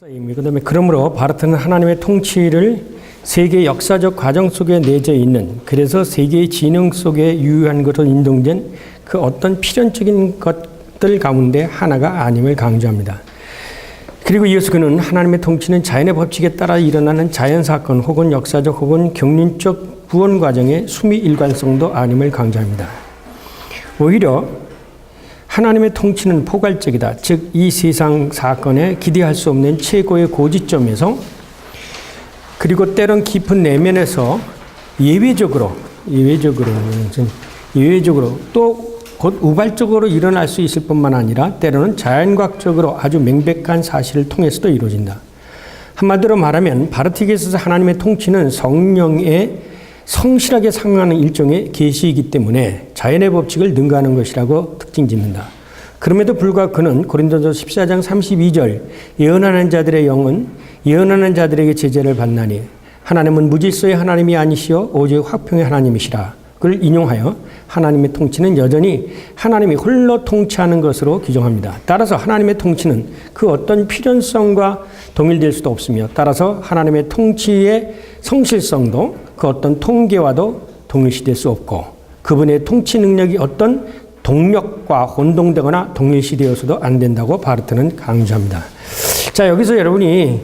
그다음에 그러므로 바르트는 하나님의 통치를 세계 역사적 과정 속에 내재 있는, 그래서 세계의 진영 속에 유효한 것으로 인정된 그 어떤 필연적인 것들 가운데 하나가 아님을 강조합니다. 그리고 이어서 그는 하나님의 통치는 자연의 법칙에 따라 일어나는 자연사건 혹은 역사적 혹은 경륜적 구원 과정의 수미 일관성도 아님을 강조합니다. 오히려 하나님의 통치는 포괄적이다. 즉, 이 세상 사건에 기대할 수 없는 최고의 고지점에서, 그리고 때론 깊은 내면에서 예외적으로 또 곧 우발적으로 일어날 수 있을 뿐만 아니라 때로는 자연과학적으로 아주 명백한 사실을 통해서도 이루어진다. 한마디로 말하면 바르트에게 있어서 하나님의 통치는 성령에 성실하게 상응하는 일종의 계시이기 때문에 자연의 법칙을 능가하는 것이라고 특징짓는다. 그럼에도 불구하고 그는 고린도서 14장 32절 예언하는 자들의 영은 예언하는 자들에게 제재를 받나니 하나님은 무질서의 하나님이 아니시오 오직 화평의 하나님이시라. 그걸 인용하여 하나님의 통치는 여전히 하나님이 홀로 통치하는 것으로 규정합니다. 따라서 하나님의 통치는 그 어떤 필연성과 동일될 수도 없으며, 따라서 하나님의 통치의 성실성도 그 어떤 통계와도 동일시될 수 없고, 그분의 통치 능력이 어떤 동력과 혼동되거나 동일시되어서도 안 된다고 바르트는 강조합니다. 자, 여기서 여러분이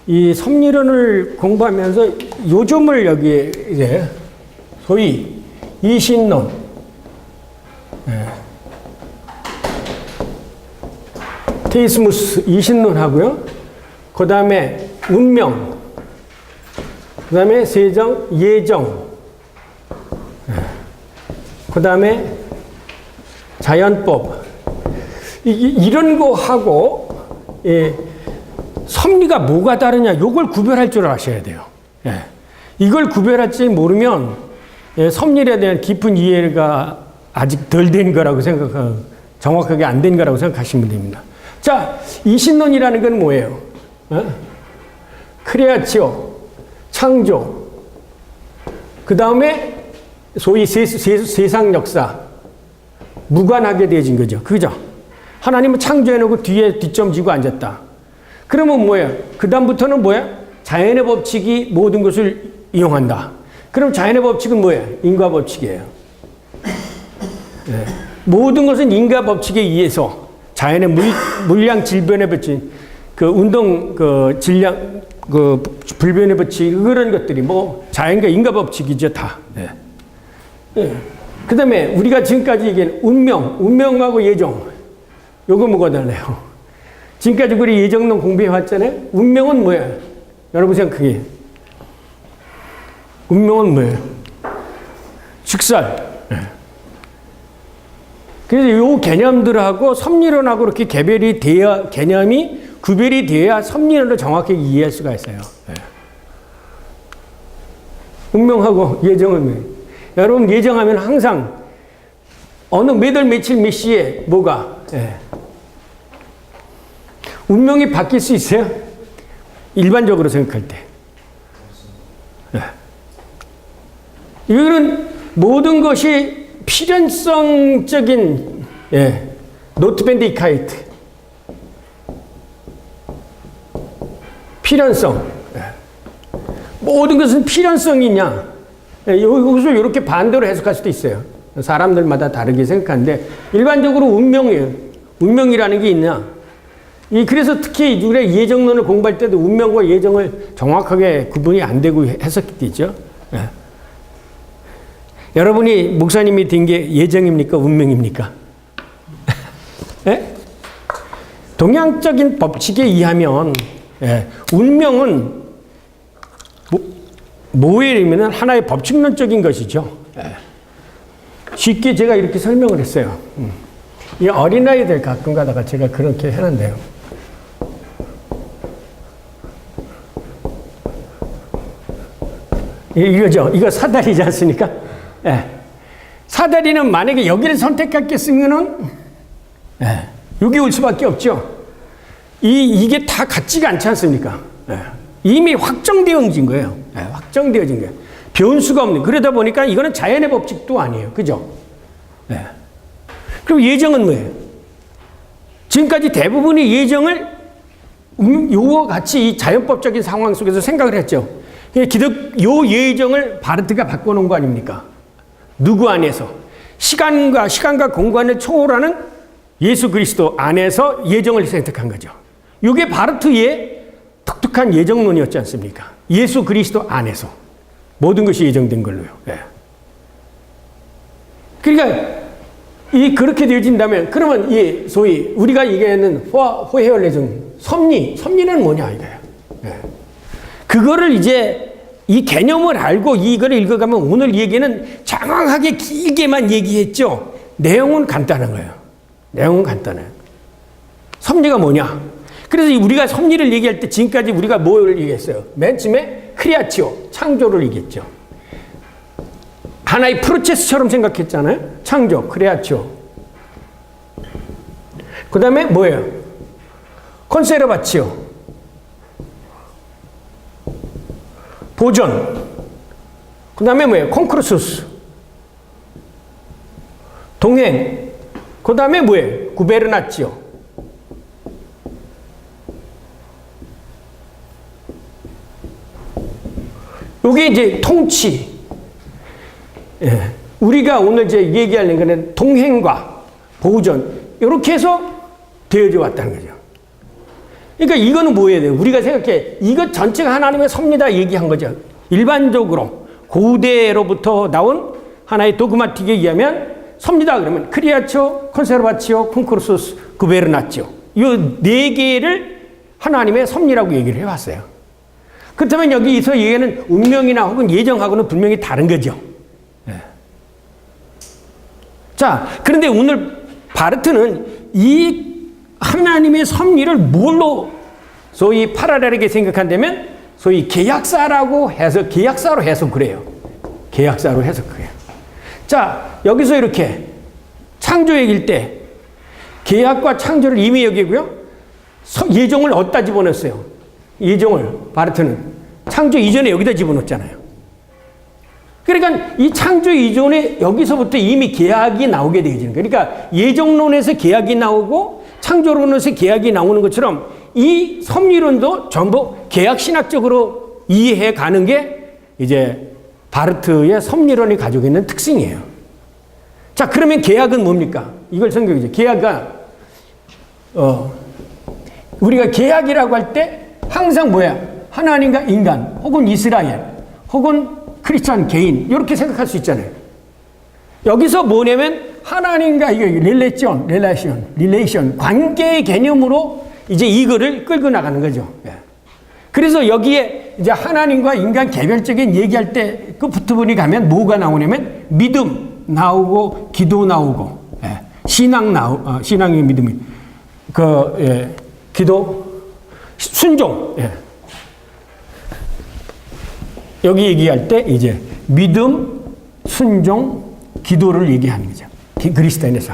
이 섭리론을 공부하면서 요점을 여기에 이제 소위 이신론, 테이스무스 이신론 하고요. 그 다음에 운명, 그 다음에 세정, 예정, 그 다음에 자연법, 이런 거 하고, 섭리가 뭐가 다르냐, 이걸 구별할 줄 아셔야 돼요. 이걸 구별할 줄 모르면 섭리에 대한 깊은 이해가 아직 덜 된 거라고 생각하고, 정확하게 안 된 거라고 생각하시면 됩니다. 자, 이신론이라는 건 뭐예요? 크레아치오, 창조, 그 다음에 소위 세상 역사, 무관하게 되어진 거죠. 그죠? 하나님은 창조해놓고 뒤에 뒷점 지고 앉았다. 그러면 뭐예요? 그 다음부터는 뭐예요? 자연의 법칙이 모든 것을 이용한다. 그럼 자연의 법칙은 뭐예요? 인과 법칙이에요. 모든 것은 인과 법칙에 의해서 자연의 물량 질변의 법칙, 그 운동, 그 질량, 그 불변의 법칙, 그런 것들이 뭐 자연과 인과 법칙이죠, 다. 그 다음에 우리가 지금까지 얘기한 운명하고 예정. 요거 뭐가 달라요? 지금까지 우리 예정론 공부해 왔잖아요? 운명은 뭐예요? 여러분 생각하기에. 운명은 뭐예요? 직살. 그래서 요 개념들하고 섭리론하고 이렇게 개념이 구별이 되어야 섭리론을 정확하게 이해할 수가 있어요. 운명하고 예정은 뭐예요? 여러분, 예정하면 항상 어느 몇 월 며칠 몇 시에 뭐가 운명이 바뀔 수 있어요? 일반적으로 생각할 때. 이거는 모든 것이 필연성적인 노트밴디카이트 필연성. 모든 것은 필연성이냐? 여기서 이렇게 반대로 해석할 수도 있어요. 사람들마다 다르게 생각하는데 일반적으로 운명이에요. 운명이라는 게 있냐? 그래서 특히 우리가 예정론을 공부할 때도 운명과 예정을 정확하게 구분이 안 되고 해석이 되죠. 여러분이 목사님이 된 게 예정입니까? 운명입니까? 동양적인 법칙에 의하면 운명은 뭐예요? 하나의 법칙론적인 것이죠. 쉽게 제가 이렇게 설명을 했어요. 이 어린아이들 가끔 가다가 제가 그렇게 해놨는데요. 이거죠. 이거 사다리지 않습니까? 사다리는 만약에 여기를 선택했겠으면은 여기 올 수밖에 없죠. 이게 다 같지가 않지 않습니까? 이미 확정되어진 거예요. 확정되어진 거예요. 변수가 없는. 그러다 보니까 이거는 자연의 법칙도 아니에요. 그죠? 그럼 예정은 뭐예요? 지금까지 대부분의 예정을 요와 같이 이 자연법적인 상황 속에서 생각을 했죠. 요 예정을 바르트가 바꿔놓은 거 아닙니까? 누구 안에서? 시간과 공간을 초월하는 예수 그리스도 안에서 예정을 선택한 거죠. 이게 바르트의 독특한 예정론이었지 않습니까? 예수 그리스도 안에서 모든 것이 예정된 걸로요. 네. 그러니까 그렇게 되어진다면 그러면 소위 우리가 얘기하는 호혜열례정 섭리는 뭐냐 이거예요. 네. 그거를 이제 이 개념을 알고 이걸 읽어가면 오늘 얘기는 장황하게 길게만 얘기했죠. 내용은 간단한 거예요. 내용은 간단해요. 섭리가 뭐냐? 그래서 우리가 섭리를 얘기할 때 지금까지 우리가 뭘 얘기했어요? 맨 처음에 크리아치오, 창조를 얘기했죠. 하나의 프로세스처럼 생각했잖아요. 창조, 크리아치오. 그 다음에 뭐예요? 콘세르바치오. 보존. 그 다음에 뭐예요? 콘크루수스. 동행. 그 다음에 뭐예요? 구베르나치오. 요게 이제 통치. 예. 우리가 오늘 이제 얘기하는 거는 동행과 보존. 이렇게 해서 되어져 왔다는 거죠. 그러니까 이거는 뭐예요? 돼요? 우리가 생각해. 이것 전체가 하나님의 섭리다 얘기한 거죠. 일반적으로 고대로부터 나온 하나의 도그마틱에 의하면 섭리다 그러면 크리아치오, 콘세르바치오, 콘크루수스, 구베르나치오. 이 네 개를 하나님의 섭리라고 얘기를 해왔어요. 그렇다면 여기서 얘기하는 운명이나 혹은 예정하고는 분명히 다른 거죠. 네. 자, 그런데 오늘 바르트는 이 하나님의 섭리를 뭘로 소위 파라렐하게 생각한다면 소위 계약사로 해석을 해요. 계약사로 해석을 해요. 자, 여기서 이렇게 창조 얘기일 때 계약과 창조를 이미 여기고요. 예정을 어디다 집어넣었어요? 예정을 바르트는 창조 이전에 여기다 집어넣었잖아요. 그러니까 이 창조 이전에 여기서부터 이미 계약이 나오게 되어지는 거예요. 그러니까 예정론에서 계약이 나오고 창조론에서 계약이 나오는 것처럼 이 섭리론도 전부 계약신학적으로 이해해 가는 게 이제 바르트의 섭리론이 가지고 있는 특징이에요. 자, 그러면 계약은 뭡니까? 이걸 성경이죠. 계약은 우리가 계약이라고 할 때 항상 뭐야? 하나님과 인간 혹은 이스라엘 혹은 크리스찬 개인 이렇게 생각할 수 있잖아요. 여기서 뭐냐면 하나님과 이게 릴레이션 관계의 개념으로 이제 이거를 끌고 나가는 거죠. 그래서 여기에 이제 하나님과 인간 개별적인 얘기할 때 그 부분이 가면 뭐가 나오냐면 믿음 나오고 기도 나오고 신앙의 믿음이 기도 순종 여기 얘기할 때 이제 믿음 순종 기도를 얘기하는 거죠. 그리스도인에서.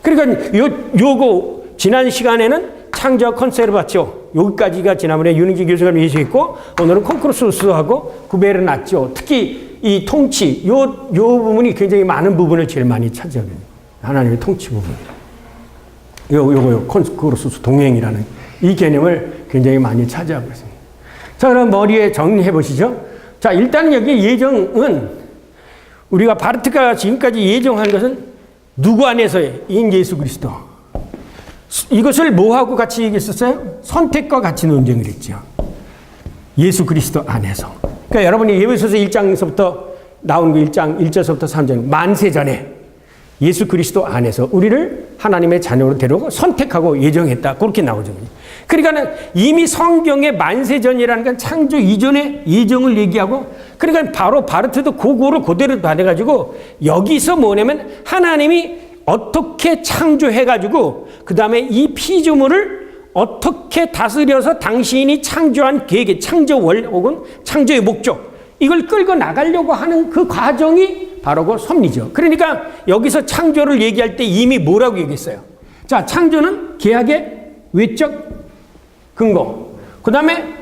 그러니까 요거 지난 시간에는 창조 콘세르바치오 여기까지가 지난번에 윤은기 교수가 얘기했고 오늘은 콘크루수스하고 구베르나치오 특히 이 통치 요 부분이 굉장히 많은 부분을 제일 많이 차지하는 하나님의 통치 부분. 요거 콘크루수스 동행이라는 이 개념을 굉장히 많이 차지하고 있습니다. 자, 그럼 머리에 정리해 보시죠. 자, 일단은 여기 예정은 우리가 바르트가 지금까지 예정한 것은 누구 안에서의 인 예수 그리스도. 이것을 뭐하고 같이 얘기했었어요? 선택과 같이 논쟁을 했죠. 예수 그리스도 안에서. 그러니까 여러분이 예배소서 1장에서부터 나온 그 1장 1절서부터 3절 만세 전에 예수 그리스도 안에서 우리를 하나님의 자녀로 데려오고 선택하고 예정했다. 그렇게 나오죠. 그러니까 이미 성경의 만세전이라는 건 창조 이전의 예정을 얘기하고 그러니까 바로 바르트도 그거를 그대로 받아가지고 여기서 뭐냐면 하나님이 어떻게 창조해가지고 그 다음에 이 피조물을 어떻게 다스려서 당신이 창조한 계획의 창조원 혹은 창조의 목적 이걸 끌고 나가려고 하는 그 과정이 바로 그 섭리죠. 그러니까 여기서 창조를 얘기할 때 이미 뭐라고 얘기했어요? 자, 창조는 계약의 외적 근거. 그 다음에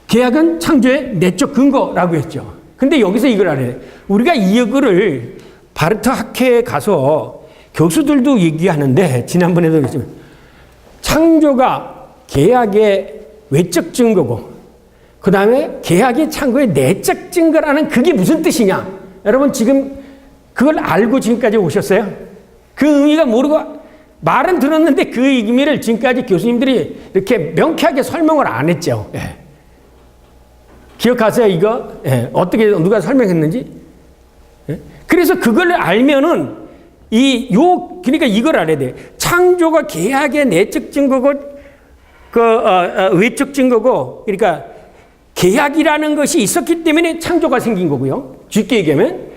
계약은 창조의 내적 근거라고 했죠. 근데 여기서 이걸 알아야 돼. 우리가 이거를 바르트 학회에 가서 교수들도 얘기하는데 지난번에도 그랬지만 창조가 계약의 외적 증거고 그 다음에 계약의 창고의 내적 증거라는 그게 무슨 뜻이냐? 여러분 지금 그걸 알고 지금까지 오셨어요? 그 의미가 모르고 말은 들었는데 그 의미를 지금까지 교수님들이 이렇게 명쾌하게 설명을 안 했죠. 예. 기억하세요 이거? 예. 어떻게 누가 설명했는지? 예? 그래서 그걸 알면은 그러니까 이걸 알아야 돼. 창조가 계약의 내적 증거고 외적 증거고 그러니까 계약이라는 것이 있었기 때문에 창조가 생긴 거고요. 쉽게 얘기하면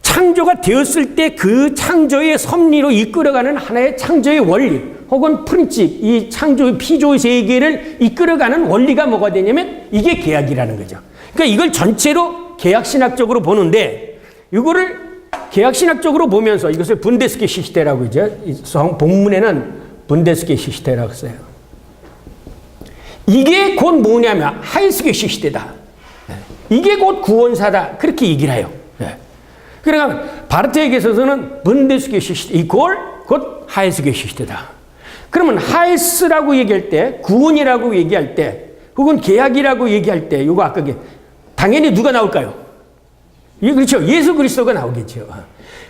창조가 되었을 때 그 창조의 섭리로 이끌어가는 하나의 창조의 원리 혹은 프린칩, 이 창조의 피조 세계를 이끌어가는 원리가 뭐가 되냐면 이게 계약이라는 거죠. 그러니까 이걸 전체로 계약신학적으로 보는데 이거를 계약신학적으로 보면서 이것을 분데스케 시시테라고 이제 본문에는 분데스케 시시테라고 써요. 이게 곧 뭐냐면 하이스게 시시테다. 이게 곧 구원사다. 그렇게 얘기를 해요. 그러니까 바르트에게서는 분데스케 시시테 이퀄 곧 하이스게 시시테다. 그러면 하이스라고 얘기할 때 구원이라고 얘기할 때 혹은 계약이라고 얘기할 때 이거 아까 당연히 누가 나올까요? 그렇죠. 예수 그리스도가 나오겠죠.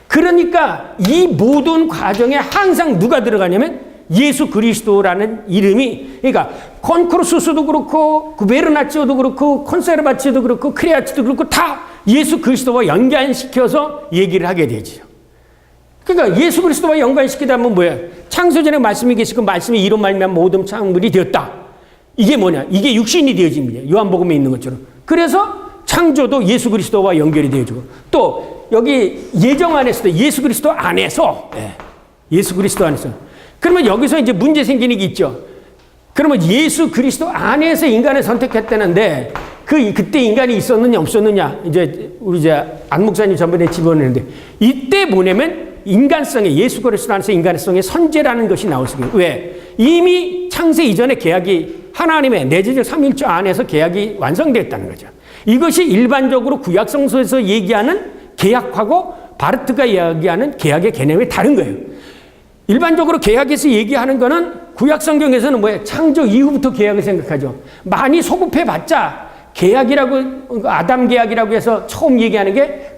그러니까 이 모든 과정에 항상 누가 들어가냐면 예수 그리스도라는 이름이 그러니까 콘크루스도 그렇고 베르나치오도 그렇고 콘세르바치오도 그렇고 크레아치도 그렇고 다 예수 그리스도와 연관시켜서 얘기를 하게 되죠. 그러니까 예수 그리스도와 연관시키다 하면 뭐예요? 창세전에 말씀이 계시고 말씀이 이로 말미암아 모든 창물이 되었다. 이게 뭐냐? 이게 육신이 되어집니다. 요한복음에 있는 것처럼. 그래서 창조도 예수 그리스도와 연결이 되어지고 또 여기 예정 안에서도 예수 그리스도 안에서 예수 그리스도 안에서 그러면 여기서 이제 문제 생기는 게 있죠. 그러면 예수 그리스도 안에서 인간을 선택했다는데 그때 인간이 있었느냐 없었느냐 우리 안 목사님 전번에 집어넣는데 이때 뭐냐면 인간성의 예수 그리스도 안에서 인간성의 선제라는 것이 나올 수 있어요. 왜? 이미 창세 이전에 계약이 하나님의 내재적 삼위일체 안에서 계약이 완성됐다는 거죠. 이것이 일반적으로 구약성서에서 얘기하는 계약하고 바르트가 이야기하는 계약의 개념이 다른 거예요. 일반적으로 계약에서 얘기하는 거는 구약성경에서는 뭐예요? 창조 이후부터 계약을 생각하죠. 많이 소급해봤자 계약이라고 아담 계약이라고 해서 처음 얘기하는 게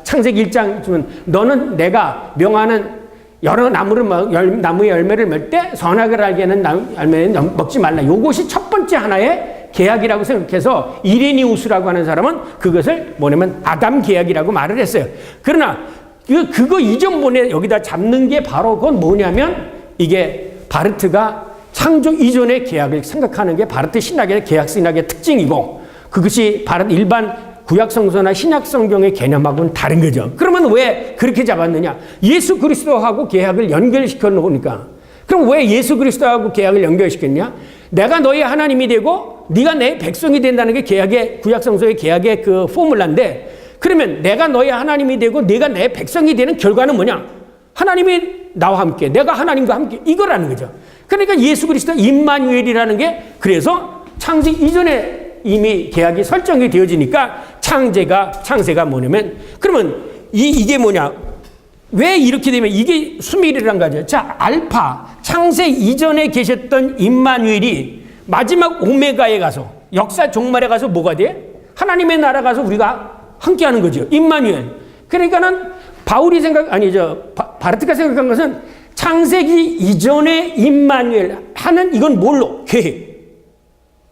창세기 1장 주면 너는 내가 명하는 여러 나무의 열매를 맺을 때 선악을 알게 하는 열매는 먹지 말라. 이것이 첫 번째 하나의 계약이라고 생각해서 이레니우스라고 하는 사람은 그것을 뭐냐면 아담 계약이라고 말을 했어요. 그러나 그거 이전번에 여기다 잡는 게 바로 그건 뭐냐면 이게 바르트가 창조 이전의 계약을 생각하는 게 바르트 신학의 계약 신학의 특징이고 그것이 일반 구약성서나 신약성경의 개념하고는 다른 거죠. 그러면 왜 그렇게 잡았느냐? 예수 그리스도하고 계약을 연결시켜 놓으니까. 그럼 왜 예수 그리스도하고 계약을 연결시켰냐? 내가 너의 하나님이 되고 네가 내 백성이 된다는 게 계약의 구약성서의 계약의 그 포뮬라인데 그러면 내가 너의 하나님이 되고 네가 내 백성이 되는 결과는 뭐냐? 하나님이 나와 함께 내가 하나님과 함께 이거라는 거죠. 그러니까 예수 그리스도 임마누엘이라는 게 그래서 창세 이전에 이미 계약이 설정이 되어지니까 창세가 뭐냐면 그러면 이게 뭐냐? 왜 이렇게 되면 이게 수밀이란 거죠. 자, 알파 창세 이전에 계셨던 임마누엘이 마지막 오메가에 가서 역사 종말에 가서 뭐가 돼? 하나님의 나라 가서 우리가 함께하는 거죠. 임마누엘. 그러니까는 바르트가 생각한 것은 창세기 이전의 임마누엘 하는 이건 뭘로? 계획.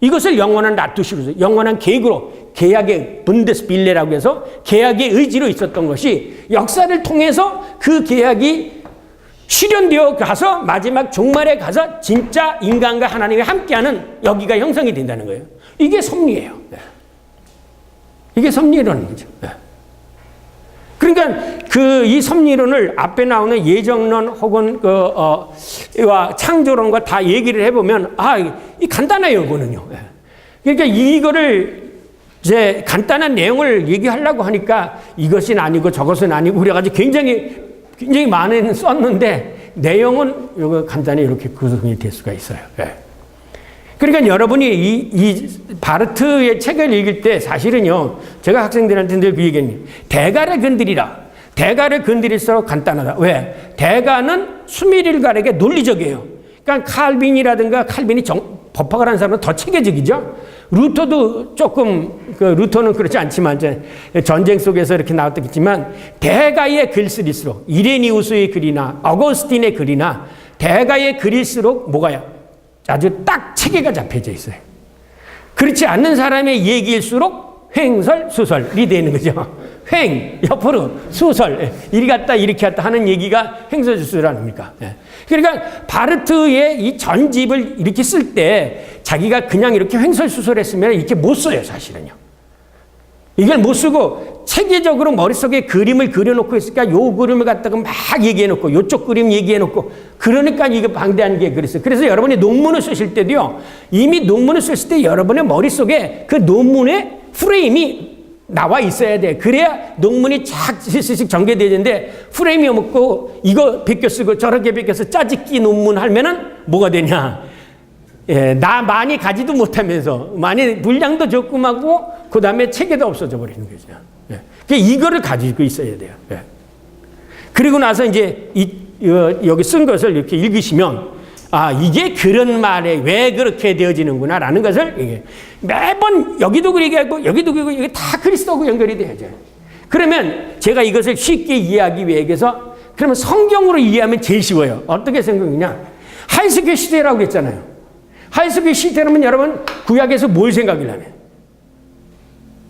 이것을 영원한 라투시로 영원한 계획으로 계약의 분데스빌레라고 해서 계약의 의지로 있었던 것이 역사를 통해서 그 계약이 실현되어 가서 마지막 종말에 가서 진짜 인간과 하나님이 함께하는 여기가 형성이 된다는 거예요. 이게 섭리예요. 이게 섭리라는 거죠. 그러니까 이 섭리론을 앞에 나오는 예정론 혹은 창조론과 다 얘기를 해보면 이 간단해요, 이거는요. 그러니까 이거를 이제 간단한 내용을 얘기하려고 하니까 이것은 아니고 저것은 아니고 그래가지고 굉장히 많은 썼는데 내용은 이거 간단히 이렇게 구성이 될 수가 있어요. 그러니까 여러분이 이 바르트의 책을 읽을 때 사실은요, 제가 학생들한테 늘 그 얘기했니 대가를 건드리라. 대가를 건드릴수록 간단하다. 왜? 대가는 수미릴갈에게 논리적이에요. 그러니까 칼빈이 법학을 한 사람은 더 체계적이죠. 루터도 조금, 루터는 그렇지 않지만, 전쟁 속에서 이렇게 나왔겠지만, 대가의 글쓸일수록, 이레니우스의 글이나, 어거스틴의 글이나, 대가의 글일수록 뭐가요? 아주 딱 체계가 잡혀져 있어요. 그렇지 않는 사람의 얘기일수록 횡설, 수설이 되는 거죠. 횡, 옆으로, 수설, 이리 갔다, 이렇게 갔다 하는 얘기가 횡설수설 아닙니까? 그러니까 바르트의 이 전집을 이렇게 쓸 때 자기가 그냥 이렇게 횡설수설했으면 이렇게 못 써요, 사실은요. 이걸 못 쓰고 체계적으로 머릿속에 그림을 그려놓고 있으니까 요 그림을 갖다가 막 얘기해놓고 요쪽 그림 얘기해놓고 그러니까 이게 방대한 게 그랬어요. 그래서 여러분이 논문을 쓰실 때도요, 이미 논문을 쓰실 때 여러분의 머릿속에 그 논문의 프레임이 나와 있어야 돼. 그래야 논문이 쫙 전개되는데 프레임이 없고 이거 베껴 쓰고 저렇게 베껴서 짜집기 논문 하면은 뭐가 되냐. 나 많이 가지도 못하면서 많이 분량도 적금하고 그 다음에 체계도 없어져 버리는 거죠. 그러니까 이거를 가지고 있어야 돼요. 그리고 나서 이제 여기 쓴 것을 이렇게 읽으시면 이게 그런 말에 왜 그렇게 되어지는구나 라는 것을 매번 여기도 그리게 하고 여기도 그리고 이게 다 그리스도하고 연결이 돼야죠. 그러면 제가 이것을 쉽게 이해하기 위해서 그러면 성경으로 이해하면 제일 쉬워요. 어떻게 생각이냐? 하이스큐 시대라고 했잖아요. 하이스큐 시대라면 여러분 구약에서 뭘 생각이 나요?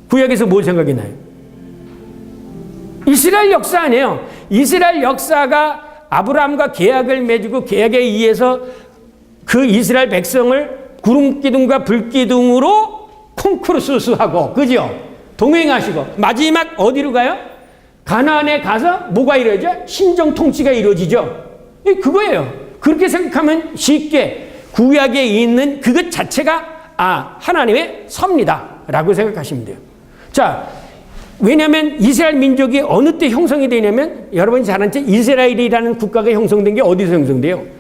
구약에서 뭘 생각이 나요? 이스라엘 역사 아니에요. 이스라엘 역사가 아브라함과 계약을 맺고 계약에 의해서 그 이스라엘 백성을 구름기둥과 불기둥으로 콩쿠르스하고 그죠? 동행하시고 마지막 어디로 가요? 가나안에 가서 뭐가 이루어져? 신정 통치가 이루어지죠. 그거예요. 그렇게 생각하면 쉽게 구약에 있는 그것 자체가 하나님의 섭니다 라고 생각하시면 돼요. 자, 왜냐하면 이스라엘 민족이 어느 때 형성이 되냐면 여러분이 잘 아는 이스라엘이라는 국가가 형성된 게 어디서 형성돼요?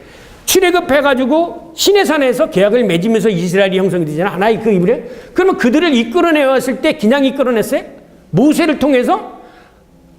출애굽해가지고 시내산에서 계약을 맺으면서 이스라엘이 형성이 되잖아. 하나의 그 이브레. 그러면 그들을 이끌어내왔을 때 그냥 이끌어냈어요? 모세를 통해서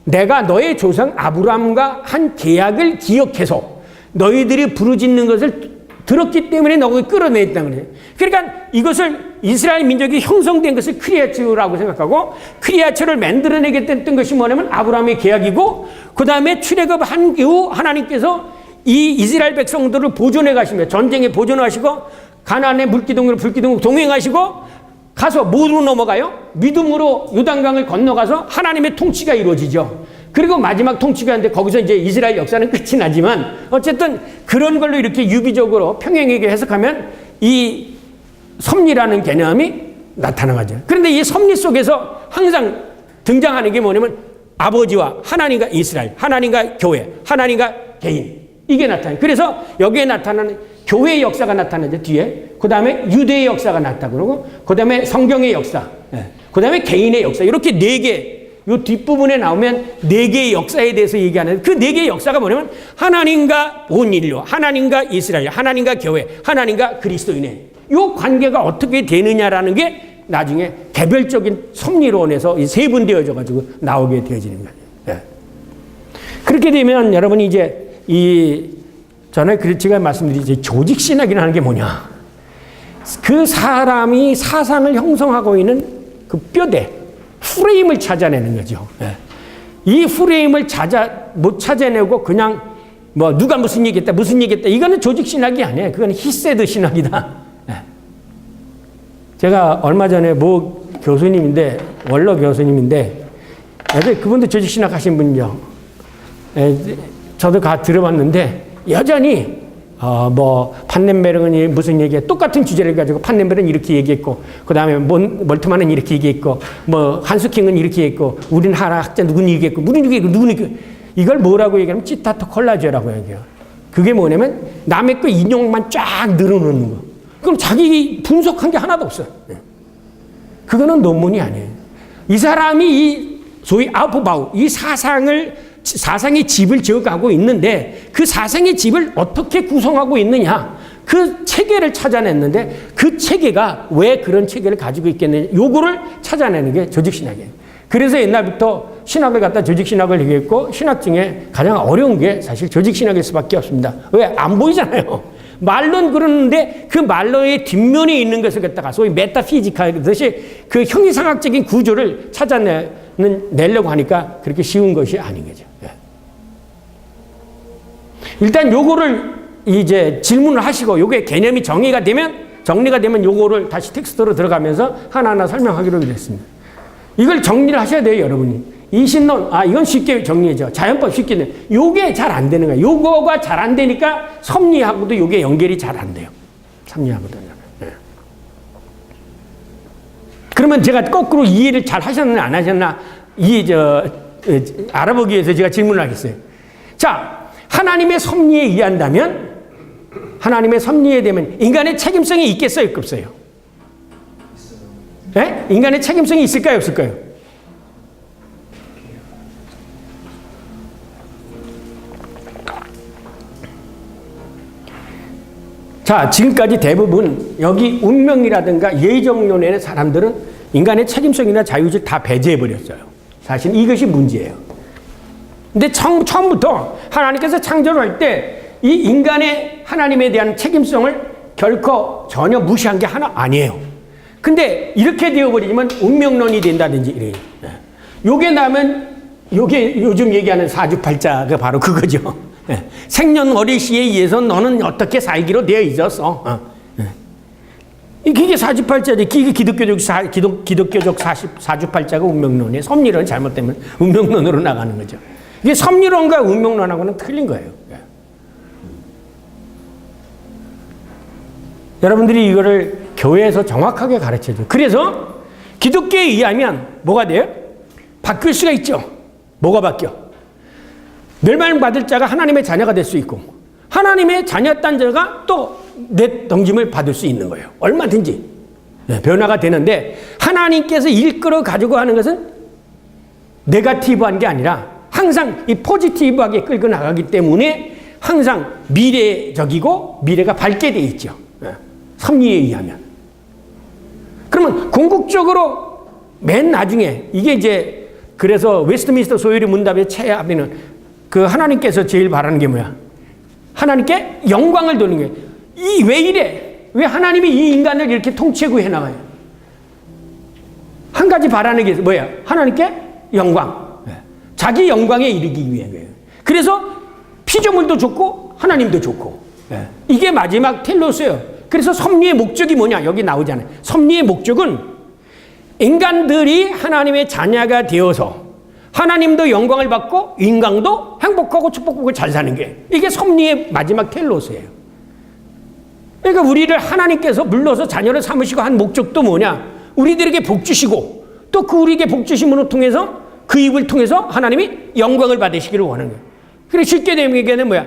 내가 너의 조상 아브라함과 한 계약을 기억해서 너희들이 부르짖는 것을 들었기 때문에 너를 끌어냈다는 거예요. 그러니까 이것을 이스라엘 민족이 형성된 것을 크리아츠라고 생각하고 크리아츠를 만들어내겠다는 것이 뭐냐면 아브라함의 계약이고 그 다음에 출애굽한 이후 하나님께서 이 이스라엘 백성들을 보존해 가시며 전쟁에 보존하시고 가나안의 물기둥으로 불기둥으로 동행하시고 가서 뭐로 넘어가요? 믿음으로 요단강을 건너가서 하나님의 통치가 이루어지죠. 그리고 마지막 통치가 있는데 거기서 이제 이스라엘 역사는 끝이 나지만 어쨌든 그런 걸로 이렇게 유기적으로 평행하게 해석하면 이 섭리라는 개념이 나타나죠. 그런데 이 섭리 속에서 항상 등장하는 게 뭐냐면 아버지와 하나님과 이스라엘, 하나님과 교회, 하나님과 개인 이게 나타나요. 그래서 여기에 나타나는 교회의 역사가 나타나죠. 뒤에. 그 다음에 유대의 역사가 나타나고 그러고 그 다음에 성경의 역사, 그 다음에 개인의 역사 이렇게 네 개. 이 뒷부분에 나오면 네 개의 역사에 대해서 얘기하는 그 네 개의 역사가 뭐냐면 하나님과 온 인류, 하나님과 이스라엘, 하나님과 교회, 하나님과 그리스도인의 이 관계가 어떻게 되느냐라는 게 나중에 개별적인 섭리론에서 세분되어져 가지고 나오게 되어지는 거예요. 그렇게 되면 여러분이 이제 전에 제가 말씀드린 조직 신학이라는 게 뭐냐? 그 사람이 사상을 형성하고 있는 그 뼈대, 프레임을 찾아내는 거죠. 이 프레임을 못 찾아내고 그냥 뭐 누가 무슨 얘기했다, 무슨 얘기했다. 이거는 조직 신학이 아니에요. 그건 히세드 신학이다. 제가 얼마 전에 뭐 교수님인데 원로 교수님인데 그분도 조직 신학 하신 분이요. 저도 들어봤는데 여전히 뭐 판넨베르그는 무슨 얘기야 똑같은 주제를 가지고 판넨베르는 이렇게 얘기했고 그 다음에 멀트만은 이렇게 얘기했고 뭐 한스킹은 이렇게 얘기했고 우린 하라 학자 누구는 얘기했고 누구는 얘기했고 누구는 얘기했고 이걸 뭐라고 얘기하면 치타토 콜라주라고 얘기해요. 그게 뭐냐면 남의 거 인용만 쫙 늘어놓는 거. 그럼 자기 분석한 게 하나도 없어요. 그거는 논문이 아니에요. 이 사람이 이 소위 아우프바우 이 사상의 집을 지어가고 있는데 그 사상의 집을 어떻게 구성하고 있느냐 그 체계를 찾아냈는데 그 체계가 왜 그런 체계를 가지고 있겠느냐 요거를 찾아내는 게 조직신학이에요. 그래서 옛날부터 신학을 갖다 조직신학을 얘기했고 신학 중에 가장 어려운 게 사실 조직신학일 수밖에 없습니다. 왜? 안 보이잖아요. 말로는 그러는데 그 말로의 뒷면에 있는 것을 갖다가 소위 메타피지컬듯이 그 형이상학적인 구조를 찾아내려고 하니까 그렇게 쉬운 것이 아닌 거죠. 예. 일단 요거를 이제 질문을 하시고 요게 개념이 정리가 되면 요거를 다시 텍스트로 들어가면서 하나하나 설명하기로 했습니다. 이걸 정리를 하셔야 돼요, 여러분이. 이신론, 이건 쉽게 정리해줘. 자연법 쉽게 돼. 요게 잘 안 되는 거야. 요거가 잘 안 되니까 섭리하고도 요게 연결이 잘 안 돼요. 섭리하고도. 네. 그러면 제가 거꾸로 이해를 잘 하셨나 안 하셨나 알아보기 위해서 제가 질문을 하겠어요. 자, 하나님의 섭리에 의한다면 하나님의 섭리에 대면 인간의 책임성이 있겠어요, 없어요? 네? 인간의 책임성이 있을까요, 없을까요? 자, 지금까지 대부분 여기 운명이라든가 예정론의 사람들은 인간의 책임성이나 자유의지를 다 배제해버렸어요. 사실 이것이 문제예요. 근데 처음부터 하나님께서 창조를 할 때 이 인간의 하나님에 대한 책임성을 결코 전혀 무시한 게 하나 아니에요. 근데 이렇게 되어버리면 운명론이 된다든지 이래요. 요게 나면 요게 요즘 얘기하는 사주팔자가 바로 그거죠. 생년월일시에 의해서 너는 어떻게 살기로 되어 있었어. 이게 사주팔자지. 이게 기독교적 사주팔자가 운명론이에요. 섭리론 잘못되면 운명론으로 나가는 거죠. 이게 섭리론과 운명론하고는 틀린 거예요. 여러분들이 이거를 교회에서 정확하게 가르쳐줘요. 그래서 기독교에 의하면 뭐가 돼요? 바뀔 수가 있죠. 뭐가 바뀌어? 멸망받을 자가 하나님의 자녀가 될 수 있고 하나님의 자녀였던 자가 또 내 동짐을 받을 수 있는 거예요. 얼마든지 변화가 되는데 하나님께서 이끌어 가지고 하는 것은 네거티브한 게 아니라 항상 이 포지티브하게 끌고 나가기 때문에 항상 미래적이고 미래가 밝게 돼 있죠. 섭리에 의하면. 그러면 궁극적으로 맨 나중에 이게 이제 그래서 웨스트민스터 소율의 문답의 최하비는 그 하나님께서 제일 바라는 게 뭐야? 하나님께 영광을 돌리는 거예요. 왜 이래? 왜 하나님이 이 인간을 이렇게 통치하고 해나가요? 한 가지 바라는 게 뭐야? 하나님께 영광. 자기 영광에 이르기 위한 거예요. 그래서 피조물도 좋고 하나님도 좋고. 이게 마지막 텔로스예요. 그래서 섭리의 목적이 뭐냐? 여기 나오잖아요. 섭리의 목적은 인간들이 하나님의 자녀가 되어서 하나님도 영광을 받고 인간도 행복하고 축복하고 잘 사는 게 이게 섭리의 마지막 텔로스예요. 그러니까 우리를 하나님께서 불러서 자녀를 삼으시고 한 목적도 뭐냐? 우리들에게 복 주시고 또 그 우리에게 복 주심으로 통해서 그 입을 통해서 하나님이 영광을 받으시기를 원하는 거예요. 그래 쉽게 되면 뭐야?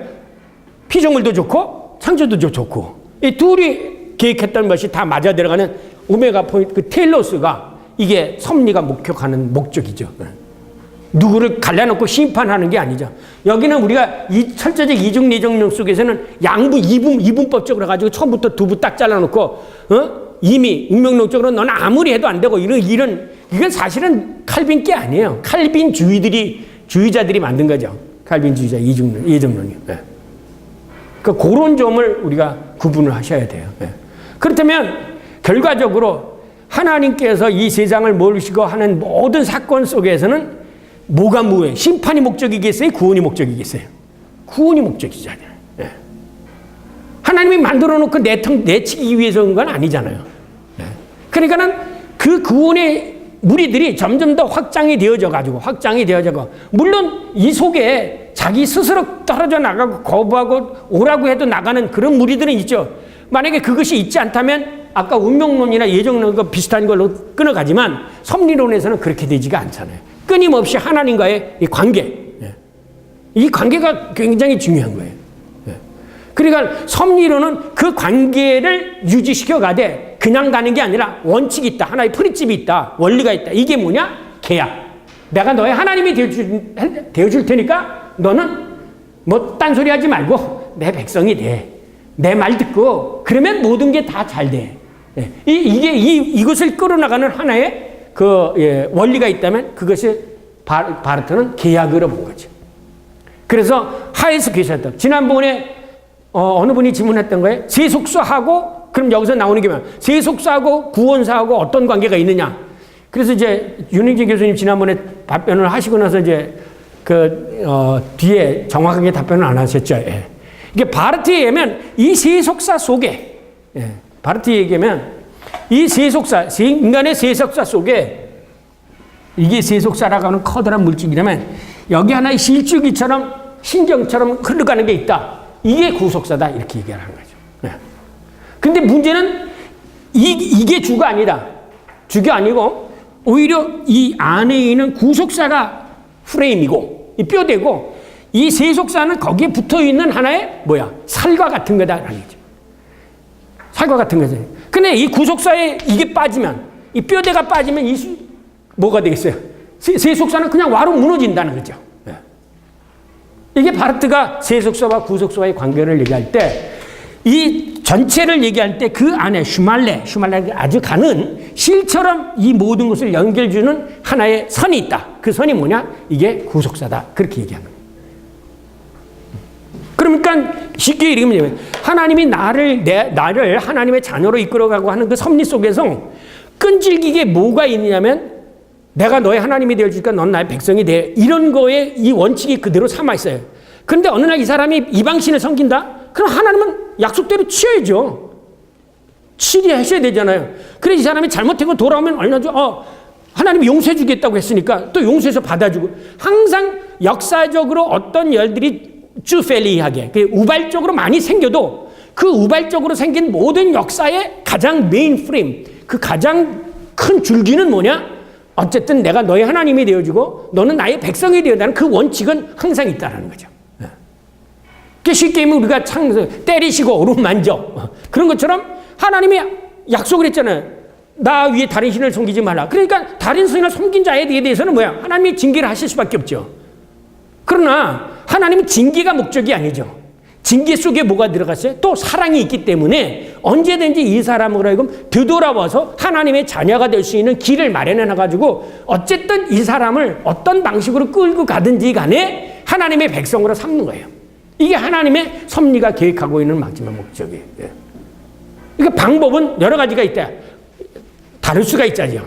피조물도 좋고 창조도 좋고 이 둘이 계획했던 것이 다 맞아 들어가는 오메가 포인트 그 텔로스가 이게 섭리가 목격하는 목적이죠. 누구를 갈라놓고 심판하는 게 아니죠. 여기는 우리가 철저히 이중내정론 속에서는 양부 이분법적으로 가지고 처음부터 두부 딱 잘라놓고 이미 운명론적으로 너는 아무리 해도 안 되고 이건 사실은 칼빈 게 아니에요. 칼빈 주의자들이 만든 거죠. 칼빈 주의자 이중론이요. 그러니까 그런 점을 우리가 구분을 하셔야 돼요. 그렇다면 결과적으로 하나님께서 이 세상을 모르시고 하는 모든 사건 속에서는 뭐가 뭐예요? 심판이 목적이겠어요? 구원이 목적이겠어요? 구원이 목적이잖아요. 하나님이 만들어 놓고 내치기 위해서 온 건 아니잖아요. 그러니까는 그 구원의 무리들이 점점 더 확장이 되어져 가지고 물론 이 속에 자기 스스로 떨어져 나가고 거부하고 오라고 해도 나가는 그런 무리들은 있죠. 만약에 그것이 있지 않다면 아까 운명론이나 예정론과 비슷한 걸로 끊어가지만 섭리론에서는 그렇게 되지가 않잖아요. 끊임없이 하나님과의 이 관계, 이 관계가 굉장히 중요한 거예요. 그러니까 섭리론은 그 관계를 유지시켜 가되 그냥 가는 게 아니라 원칙이 있다. 하나의 프린집이 있다. 원리가 있다. 이게 뭐냐? 계약. 내가 너의 하나님이 되어줄 테니까 너는 뭐 딴소리 하지 말고 내 백성이 돼. 내 말 듣고 그러면 모든 게 다 잘 돼. 이것을 끌어나가는 하나의 원리가 있다면 그것이 바르트는 계약으로 본 거죠. 그래서 하에스 계셨다. 지난번에 어느 분이 질문했던 거예요. 세속사하고, 그럼 여기서 나오는 게 뭐야? 세속사하고 구원사하고 어떤 관계가 있느냐? 그래서 이제 윤희진 교수님 지난번에 답변을 하시고 나서 이제 뒤에 정확하게 답변을 안 하셨죠. 예. 이게 바르트에 의하면 이 세속사 속에, 예. 바르트에 얘기하면 이 세속사, 인간의 세속사 속에 이게 세속사라고 하는 커다란 물질이라면 여기 하나의 실줄기처럼 신경처럼 흘러가는 게 있다. 이게 구속사다. 이렇게 얘기하는 거죠. 네. 근데 문제는 이게 주가 아니다. 주가 아니고 오히려 이 안에 있는 구속사가 프레임이고 이 뼈대고 이 세속사는 거기에 붙어 있는 하나의 살과 같은 거다라는 거죠. 살과 같은 거죠. 근데 이 구속사에 이게 빠지면 이 뼈대가 빠지면 뭐가 되겠어요? 세속사는 그냥 와로 무너진다는 거죠. 네. 이게 바르트가 세속사와 구속사와의 관계를 얘기할 때 이 전체를 얘기할 때 그 안에 슈말레가 아주 가는 실처럼 이 모든 것을 연결주는 하나의 선이 있다. 그 선이 뭐냐? 이게 구속사다. 그렇게 얘기하는 거예요. 그러니까 쉽게 얘기하면 하나님이 나를 하나님의 자녀로 이끌어가고 하는 그 섭리 속에서 끈질기게 뭐가 있느냐면 내가 너의 하나님이 되어줄까 넌 나의 백성이 돼. 이런 거에 이 원칙이 그대로 삼아있어요. 그런데 어느 날 이 사람이 이방신을 섬긴다? 그럼 하나님은 약속대로 치어야죠. 치리하셔야 되잖아요. 그래서 이 사람이 잘못하고 돌아오면 얼마나 하나님이 용서해 주겠다고 했으니까 또 용서해서 받아주고 항상 역사적으로 어떤 열들이 쭈펠리하게 우발적으로 많이 생겨도 그 우발적으로 생긴 모든 역사의 가장 메인 프레임, 그 가장 큰 줄기는 뭐냐? 어쨌든 내가 너의 하나님이 되어주고 너는 나의 백성이 되어다는 그 원칙은 항상 있다는 거죠. 쉽게 얘기하면 우리가 때리시고 오른만져 그런 것처럼 하나님이 약속을 했잖아요. 나 위에 다른 신을 섬기지 말라. 그러니까 다른 신을 섬긴 자에 대해서는 하나님이 징계를 하실 수밖에 없죠. 그러나 하나님은 징계가 목적이 아니죠. 징계 속에 뭐가 들어갔어요? 또 사랑이 있기 때문에 언제든지 이 사람으로 하여금 되돌아와서 하나님의 자녀가 될 수 있는 길을 마련해 놔가지고 어쨌든 이 사람을 어떤 방식으로 끌고 가든지 간에 하나님의 백성으로 삼는 거예요. 이게 하나님의 섭리가 계획하고 있는 마지막 목적이에요. 그러니까 방법은 여러 가지가 있다. 다를 수가 있잖아요.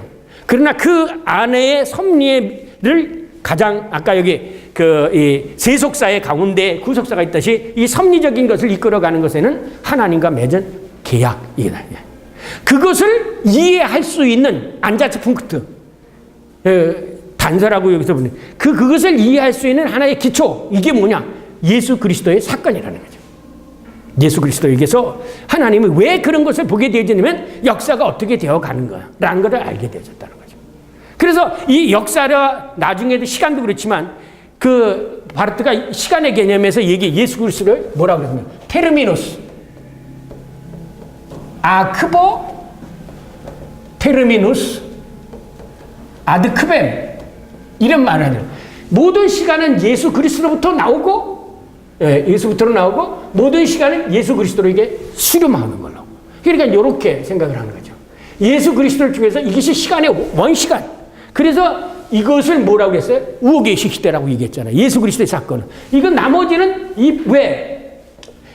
그러나 그 안에의 섭리를 가장 아까 여기 이 세속사의 가운데 구속사가 있듯이 이 섭리적인 것을 이끌어가는 것에는 하나님과 맺은 계약이다. 그것을 이해할 수 있는 안자츠풍크트 단서라고 여기서 보는 그것을 이해할 수 있는 하나의 기초 이게 뭐냐? 예수 그리스도의 사건이라는 거죠. 예수 그리스도에게서 하나님이 왜 그런 것을 보게 되어지냐면 역사가 어떻게 되어가는 거라는 것을 알게 되어졌다는 거죠. 그래서 이 역사를 나중에도 시간도 그렇지만 그 바르트가 시간의 개념에서 예수 그리스도를 뭐라고 그러냐면 테르미누스, 아크보, 테르미누스, 아드크벤 이런 말을 해요. 모든 시간은 예수 그리스도로부터 나오고 예수부터 나오고 모든 시간은 예수 그리스도에게 수렴하는 걸로. 그러니까 이렇게 생각을 하는 거죠. 예수 그리스도를 통해서 이것이 시간의 원시간. 그래서 이것을 뭐라고 했어요? 우호계시 시대라고 얘기했잖아요. 예수 그리스도의 사건은. 이건 나머지는 왜?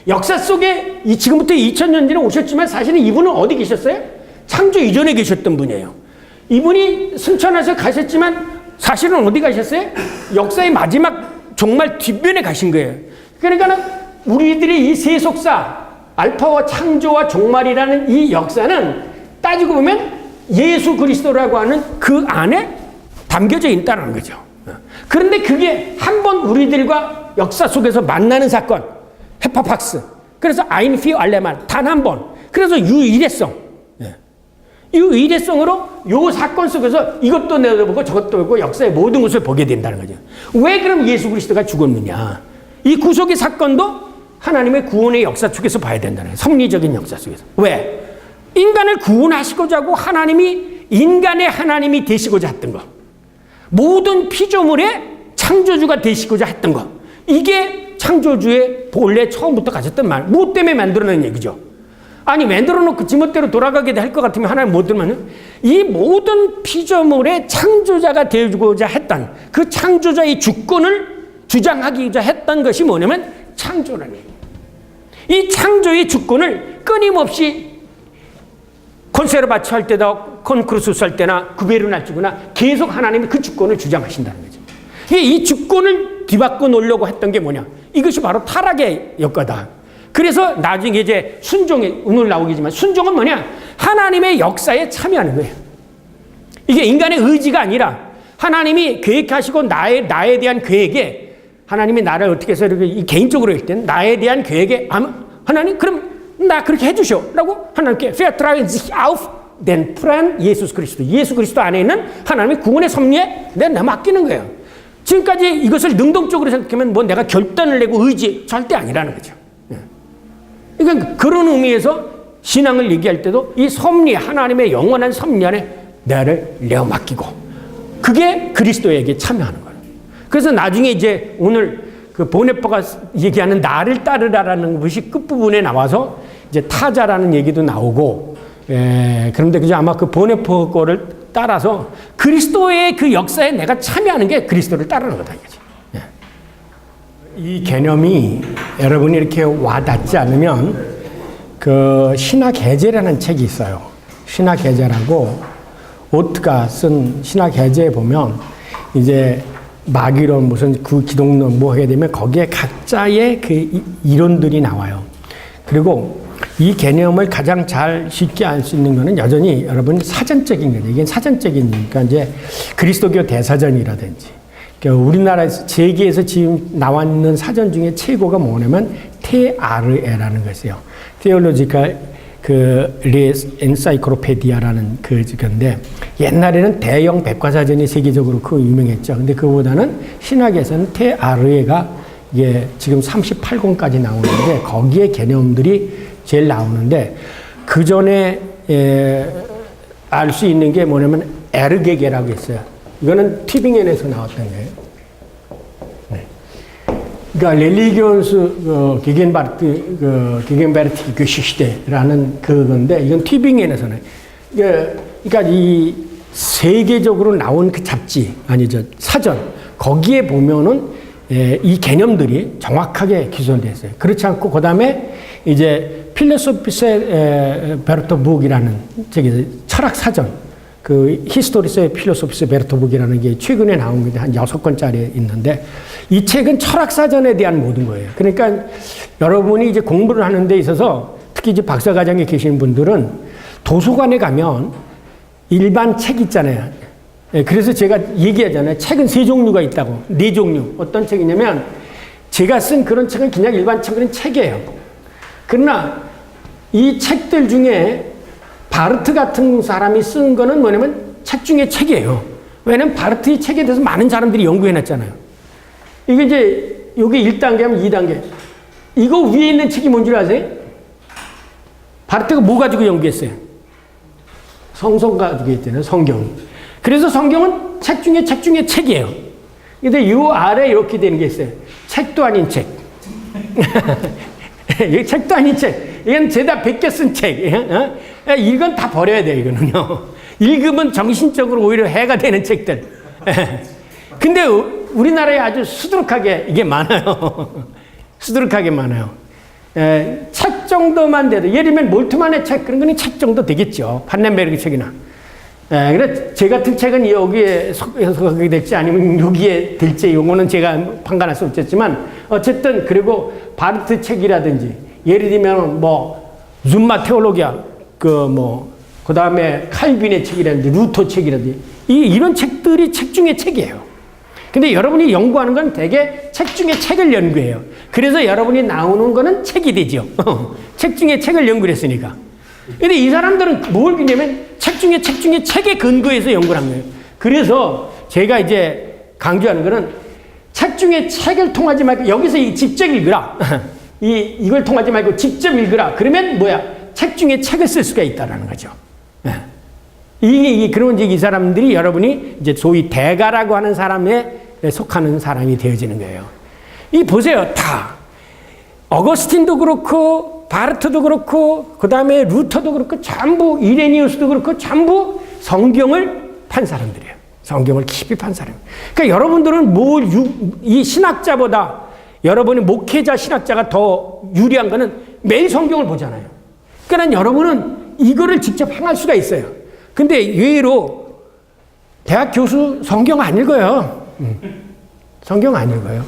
역사 속에 지금부터 2000년 전에 오셨지만 사실은 이분은 어디 계셨어요? 창조 이전에 계셨던 분이에요. 이분이 승천해서 가셨지만 사실은 어디 가셨어요? 역사의 마지막 정말 뒷면에 가신 거예요. 그러니까 우리들의 이 세속사, 알파와 창조와 종말이라는 이 역사는 따지고 보면 예수 그리스도라고 하는 그 안에 담겨져 있다는 거죠. 그런데 그게 한 번 우리들과 역사 속에서 만나는 사건, 헤파팍스. 그래서 아인피오 알레만 단 한 번. 그래서 유일해성. 유일해성으로 요 사건 속에서 이것도 내려보고 저것도 보고 역사의 모든 것을 보게 된다는 거죠. 왜 그럼 예수 그리스도가 죽었느냐? 이 구속의 사건도 하나님의 구원의 역사 속에서 봐야 된다는 거예요. 섭리적인 역사 속에서. 왜? 인간을 구원하시고자 하고 하나님이 인간의 하나님이 되시고자 했던 것. 모든 피조물의 창조주가 되시고자 했던 것. 이게 창조주의 본래 처음부터 가졌던 말. 뭐 때문에 만들어낸 얘기죠. 아니 만들어놓고 지멋대로 돌아가게 할 것 같으면 하나님 못 들으면 이 모든 피조물의 창조자가 되고자 했던 그 창조자의 주권을 주장하기자 했던 것이 뭐냐면 창조라는 얘기예요. 이 창조의 주권을 끊임없이 콘세르바치 할 때도 콘크루스스 할 때나 구베르나치구나 계속 하나님이 그 주권을 주장하신다는 거죠. 이 주권을 뒤바꿔 놓으려고 했던 게 뭐냐? 이것이 바로 타락의 역과다. 그래서 나중에 이제 순종이 오늘 나오겠지만 순종은 뭐냐? 하나님의 역사에 참여하는 거예요. 이게 인간의 의지가 아니라 하나님이 계획하시고 나에 대한 계획에 하나님이 나를 어떻게 해서 이렇게 개인적으로 할 때는 나에 대한 계획에 하나님 그럼 나 그렇게 해주셔라고 하나님께 vertrauen sich auf den Plan 예수 그리스도 안에 있는 하나님의 구원의 섭리에 내가 맡기는 거예요. 지금까지 이것을 능동적으로 생각하면 뭐 내가 결단을 내고 의지 절대 아니라는 거죠. 그러니까 그런 의미에서 신앙을 얘기할 때도 이 섭리 하나님의 영원한 섭리 안에 나를 내어 맡기고 그게 그리스도에게 참여하는 거예요. 그래서 나중에 이제 오늘 그 보네퍼가 얘기하는 나를 따르라라는 것이 끝부분에 나와서 이제 타자라는 얘기도 나오고, 그런데 그저 아마 그 보네퍼 거를 따라서 그리스도의 그 역사에 내가 참여하는 게 그리스도를 따르는 거다 이거지. 이 개념이 여러분이 이렇게 와닿지 않으면 그 신학해제라는 책이 있어요. 신학해제라고 오트가 쓴 신학해제에 보면 이제 마귀론 무슨 그 기독론 뭐 하게 되면 거기에 각자의 그 이론들이 나와요. 그리고 이 개념을 가장 잘 쉽게 알 수 있는 거는 여전히 여러분 사전적인 거죠. 이게 사전적이니까 이제 그리스도교 대사전이라든지 그러니까 우리나라에서 세계에서 지금 나와 있는 사전 중에 최고가 뭐냐면 TRE라는 것이에요. Theological 레스 엔사이클로페디아라는 건데 옛날에는 대형 백과사전이 세계적으로 그 유명했죠. 근데 그보다는 신학에서는 TRE가 이게 지금 38권까지 나오는데 거기에 개념들이 제일 나오는데 그 전에 알 수 있는 게 뭐냐면 에르게게라고 있어요. 이거는 튜빙겐에서 나왔던 거예요. 네. 그러니까 렐리기온스 게겐바르트 시대라는 그건데 이건 튜빙겐에서는 그러니까 이 세계적으로 나온 그 잡지 아니죠 사전 거기에 보면은 이 개념들이 정확하게 기술되어 있어요. 그렇지 않고 그 다음에 이제 필로소피세 베르토북이라는 저기 철학 사전 그 히스토리세 필로소피세 베르토북이라는 게 최근에 나온 건데 한 6권짜리 있는데 이 책은 철학 사전에 대한 모든 거예요. 그러니까 여러분이 이제 공부를 하는 데 있어서 특히 이제 박사과정에 계신 분들은 도서관에 가면 일반 책 있잖아요. 그래서 제가 얘기하잖아요. 책은 3종류가 있다고. 4종류. 어떤 책이냐면 제가 쓴 그런 책은 그냥 일반 책은 책이에요. 그러나 이 책들 중에 바르트 같은 사람이 쓴 거는 뭐냐면 책 중에 책이에요. 왜냐면 바르트의 책에 대해서 많은 사람들이 연구해놨잖아요. 이게 이제 여기 1단계 하면 2단계. 이거 위에 있는 책이 뭔지 아세요? 바르트가 뭐 가지고 연구했어요? 성경 가지고 있잖아요. 성경. 그래서 성경은 책 중에 책이에요. 근데 이 아래 이렇게 되는 게 있어요. 책도 아닌 책. 이게 책도 아닌 책. 이건 죄다 베껴 쓴 책. 이건 다 버려야 돼요, 이거는요. 읽으면 정신적으로 오히려 해가 되는 책들. 근데 우리나라에 아주 수두룩하게 이게 많아요. 수두룩하게 많아요. 책 정도만 돼도, 예를 들면 몰트만의 책, 그런 거는 책 정도 되겠죠. 판넨베르그 책이나. 그래, 제 같은 책은 여기에 속하게 될지 아니면 여기에 될지, 요거는 제가 판단할 수 없겠지만, 어쨌든, 그리고 바르트 책이라든지, 예를 들면, 줌마 테올로기아, 그 다음에 칼빈의 책이라든지, 루터 책이라든지, 이런 책들이 책 중에 책이에요. 근데 여러분이 연구하는 건 대개 책 중에 책을 연구해요. 그래서 여러분이 나오는 거는 책이 되죠. 책 중에 책을 연구를 했으니까. 근데 이 사람들은 뭘 그냐면 책 중에 책에 근거해서 연구를 한 거예요. 그래서 제가 이제 강조하는 거는 책 중에 책을 통하지 말고 여기서 직접 읽으라. 이걸 통하지 말고 직접 읽으라. 그러면 책 중에 책을 쓸 수가 있다라는 거죠. 그러면 이제 이 사람들이 여러분이 이제 소위 대가라고 하는 사람에 속하는 사람이 되어지는 거예요. 보세요. 다. 어거스틴도 그렇고, 바르트도 그렇고, 그 다음에 루터도 그렇고, 전부, 이레니우스도 그렇고, 전부 성경을 판 사람들이에요. 성경을 깊이 판 사람. 그러니까 여러분들은 이 신학자보다 여러분이 목회자 신학자가 더 유리한 거는 매일 성경을 보잖아요. 그러니까 여러분은 이거를 직접 행할 수가 있어요. 근데 의외로 대학 교수 성경 안 읽어요. 성경 안 읽어요.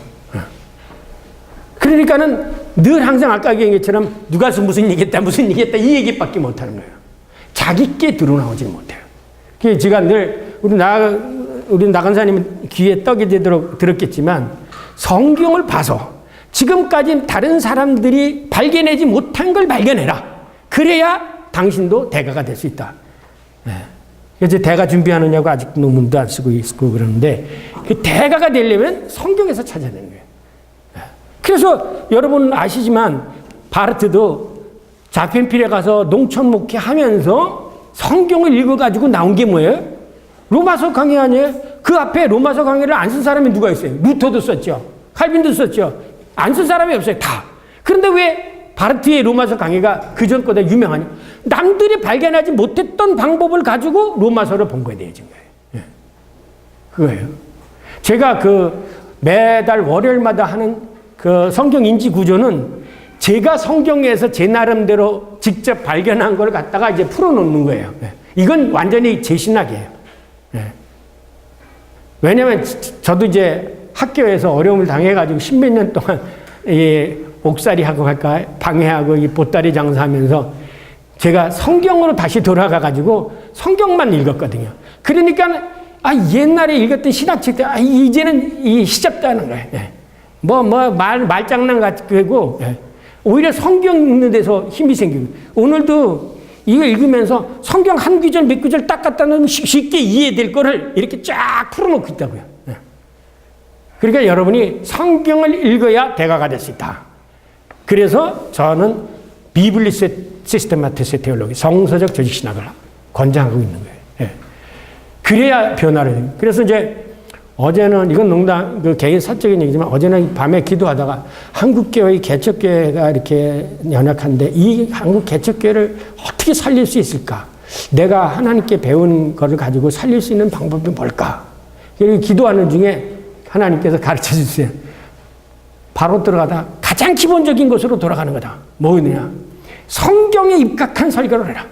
그러니까는 늘 항상 아까 얘기한 것처럼 누가 무슨 얘기했다 이 얘기밖에 못하는 거예요. 자기께 드러나오지 못해요. 그래서 제가 늘 우리 나간사님 귀에 떡이 되도록 들었겠지만 성경을 봐서 지금까지 다른 사람들이 발견하지 못한 걸 발견해라. 그래야 당신도 대가가 될 수 있다. 그래서 대가 준비하느냐고 아직 논문도 안 쓰고 있고 그러는데 그 대가가 되려면 성경에서 찾아내는 거예요. 그래서 여러분 아시지만 바르트도 자펜필에 가서 농촌 목회하면서 성경을 읽어가지고 나온 게 뭐예요? 로마서 강의 아니에요? 그 앞에 로마서 강의를 안 쓴 사람이 누가 있어요? 루터도 썼죠. 칼빈도 썼죠. 안 쓴 사람이 없어요. 다. 그런데 왜 바르트의 로마서 강의가 그전 거보다 유명하냐? 남들이 발견하지 못했던 방법을 가지고 로마서를 본거에 되어진 거예요. 그거예요. 제가 매달 월요일마다 하는 성경 인지 구조는 제가 성경에서 제 나름대로 직접 발견한 걸 갖다가 이제 풀어놓는 거예요. 이건 완전히 제 신학이에요. 왜냐면 저도 이제 학교에서 어려움을 당해가지고 십몇 년 동안 옥살이하고 할까 방해하고 이 보따리 장사하면서 제가 성경으로 다시 돌아가가지고 성경만 읽었거든요. 그러니까 옛날에 읽었던 신학책 때 이제는 이 시잡다는 거예요. 말장난 같고 오히려 성경 읽는 데서 힘이 생기고 오늘도 이거 읽으면서 성경 한 구절 몇 구절 딱 갖다 놓으면 쉽게 이해될 거를 이렇게 쫙 풀어놓고 있다고요. 그러니까 여러분이 성경을 읽어야 대가가 될 수 있다. 그래서 저는 비블리스 시스테마티스 테올로기 성서적 조직신학을 권장하고 있는 거예요. 그래야 변화를 해요. 그래서 이제 어제는 이건 농담 개인 사적인 얘기지만 어제는 밤에 기도하다가 한국교회 개척교회가 이렇게 연약한데 이 한국 개척교회를 어떻게 살릴 수 있을까? 내가 하나님께 배운 것을 가지고 살릴 수 있는 방법이 뭘까? 그리고 기도하는 중에 하나님께서 가르쳐 주세요. 바로 들어가다 가장 기본적인 것으로 돌아가는 거다. 뭐냐? 성경에 입각한 설교를 해라.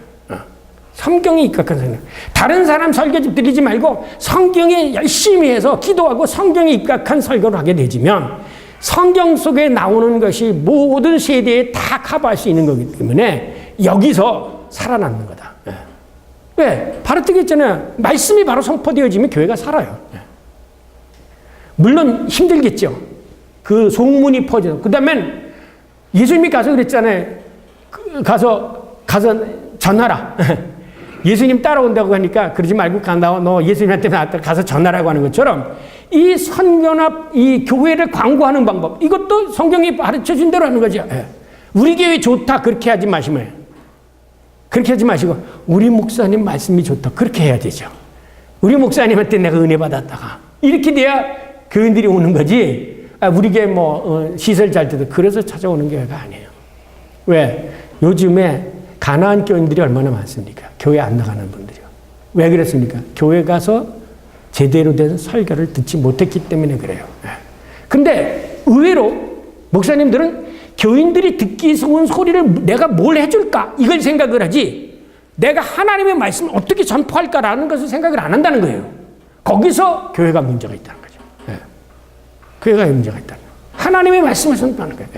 성경에 입각한 설교. 다른 사람 설교 드리지 말고 성경에 열심히 해서 기도하고 성경에 입각한 설교를 하게 되지면 성경 속에 나오는 것이 모든 세대에 다 커버할 수 있는 거기 때문에 여기서 살아남는 거다. 왜? 바르트가 했잖아요. 말씀이 바로 선포되어지면 교회가 살아요. 물론 힘들겠죠. 그 소문이 퍼져. 그 다음엔 예수님이 가서 그랬잖아요. 가서 전하라. 예수님 따라온다고 하니까 그러지 말고 너 예수님한테 가서 전하라고 하는 것처럼 이 선교나 이 교회를 광고하는 방법 이것도 성경이 가르쳐 준 대로 하는 거죠. 우리 교회 좋다 그렇게 하지 마시면 그렇게 하지 마시고 우리 목사님 말씀이 좋다 그렇게 해야 되죠. 우리 목사님한테 내가 은혜 받았다가 이렇게 돼야 교인들이 오는 거지. 우리 교회 시설 잘 때도 그래서 찾아오는 교회가 아니에요. 왜? 요즘에 가난한 교인들이 얼마나 많습니까? 교회 안 나가는 분들이요. 왜 그랬습니까? 교회 가서 제대로 된 설교를 듣지 못했기 때문에 그래요. 근데 의외로 목사님들은 교인들이 듣기 좋은 소리를 내가 뭘 해줄까? 이걸 생각을 하지 내가 하나님의 말씀을 어떻게 전파할까라는 것을 생각을 안 한다는 거예요. 거기서 교회가 문제가 있다는 거죠. 교회가 문제가 있다는 거예요. 하나님의 말씀을 선포하는 거예요.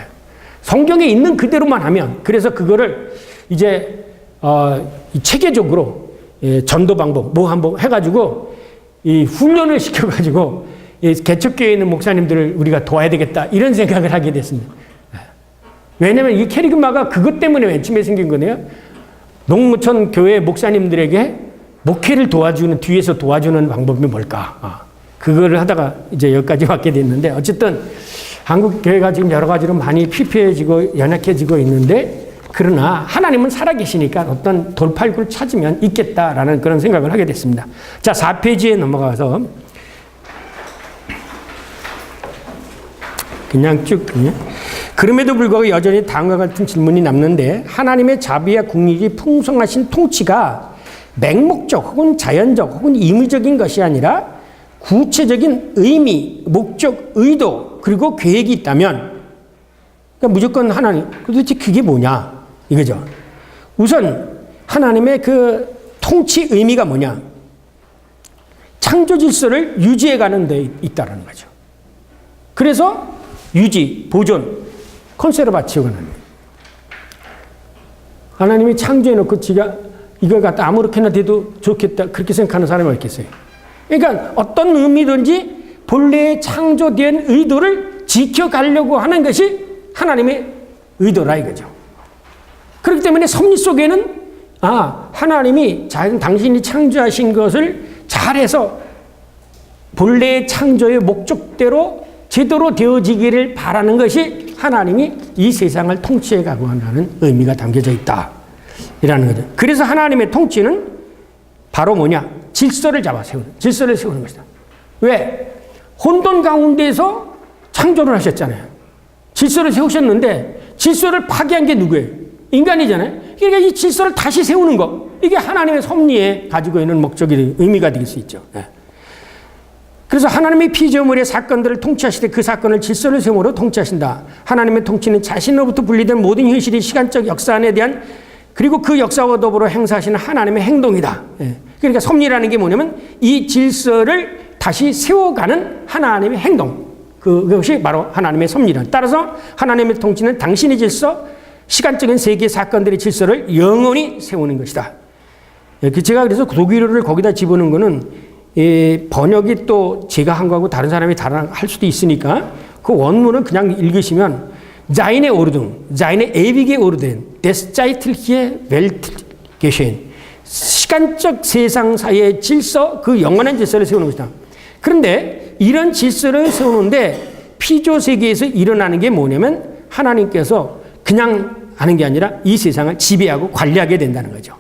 성경에 있는 그대로만 하면 그래서 그거를 이제 체계적으로 전도 방법 한번 해가지고 이 훈련을 시켜가지고 개척교회에 있는 목사님들을 우리가 도와야 되겠다 이런 생각을 하게 됐습니다. 왜냐하면 이 캐리그마가 그것 때문에 맨 처음에 생긴 거네요. 농무촌 교회 목사님들에게 목회를 뒤에서 도와주는 방법이 뭘까? 그거를 하다가 이제 여기까지 왔게 됐는데 어쨌든 한국 교회가 지금 여러 가지로 많이 피폐해지고 연약해지고 있는데 그러나 하나님은 살아계시니까 어떤 돌팔구를 찾으면 있겠다라는 그런 생각을 하게 됐습니다. 자, 4페이지에 넘어가서 그냥 쭉 그럼에도 불구하고 여전히 다음과 같은 질문이 남는데 하나님의 자비와 궁익이 풍성하신 통치가 맹목적 혹은 자연적 혹은 임의적인 것이 아니라 구체적인 의미, 목적, 의도 그리고 계획이 있다면 그러니까 무조건 하나님. 도대체 그게 뭐냐? 이거죠. 우선 하나님의 그 통치 의미가 뭐냐? 창조 질서를 유지해가는 데 있다는 거죠. 그래서 유지, 보존, 컨세르바치오가 나는 거예요. 하나님이 창조해놓고 지가 이걸 갖다 아무렇게나 돼도 좋겠다 그렇게 생각하는 사람이 없겠어요. 그러니까 어떤 의미든지 본래의 창조된 의도를 지켜가려고 하는 것이 하나님의 의도라 이거죠. 그렇기 때문에 섭리 속에는 하나님이 당신이 창조하신 것을 잘해서 본래의 창조의 목적대로 제대로 되어지기를 바라는 것이 하나님이 이 세상을 통치해 가고 한다는 의미가 담겨져 있다. 이라는 거죠. 그래서 하나님의 통치는 바로 뭐냐? 질서를 질서를 세우는 것이다. 왜? 혼돈 가운데서 창조를 하셨잖아요. 질서를 세우셨는데 질서를 파괴한 게 누구예요? 인간이잖아요. 그러니까 이 질서를 다시 세우는 거. 이게 하나님의 섭리에 가지고 있는 목적이 의미가 될 수 있죠. 그래서 하나님의 피조물의 사건들을 통치하실 때 그 사건을 질서를 세움으로 통치하신다. 하나님의 통치는 자신으로부터 분리된 모든 현실의 시간적 역사 안에 대한 그리고 그 역사와 더불어 행사하시는 하나님의 행동이다. 그러니까 섭리라는 게 뭐냐면 이 질서를 다시 세워가는 하나님의 행동. 그것이 바로 하나님의 섭리다. 따라서 하나님의 통치는 당신의 질서, 시간적인 세계 사건들의 질서를 영원히 세우는 것이다. 제가 그래서 독일어를 거기다 집어넣은 거는 번역이 또 제가 한 거하고 다른 사람이 할 수도 있으니까 그 원문을 그냥 읽으시면 Seine Ordnung, seine ewige Orden, des zeitliche Weltgeschehen. 시간적 세상사의 질서, 그 영원한 질서를 세우는 것이다. 그런데 이런 질서를 세우는데 피조세계에서 일어나는 게 뭐냐면 하나님께서 그냥 하는 게 아니라 이 세상을 지배하고 관리하게 된다는 거죠.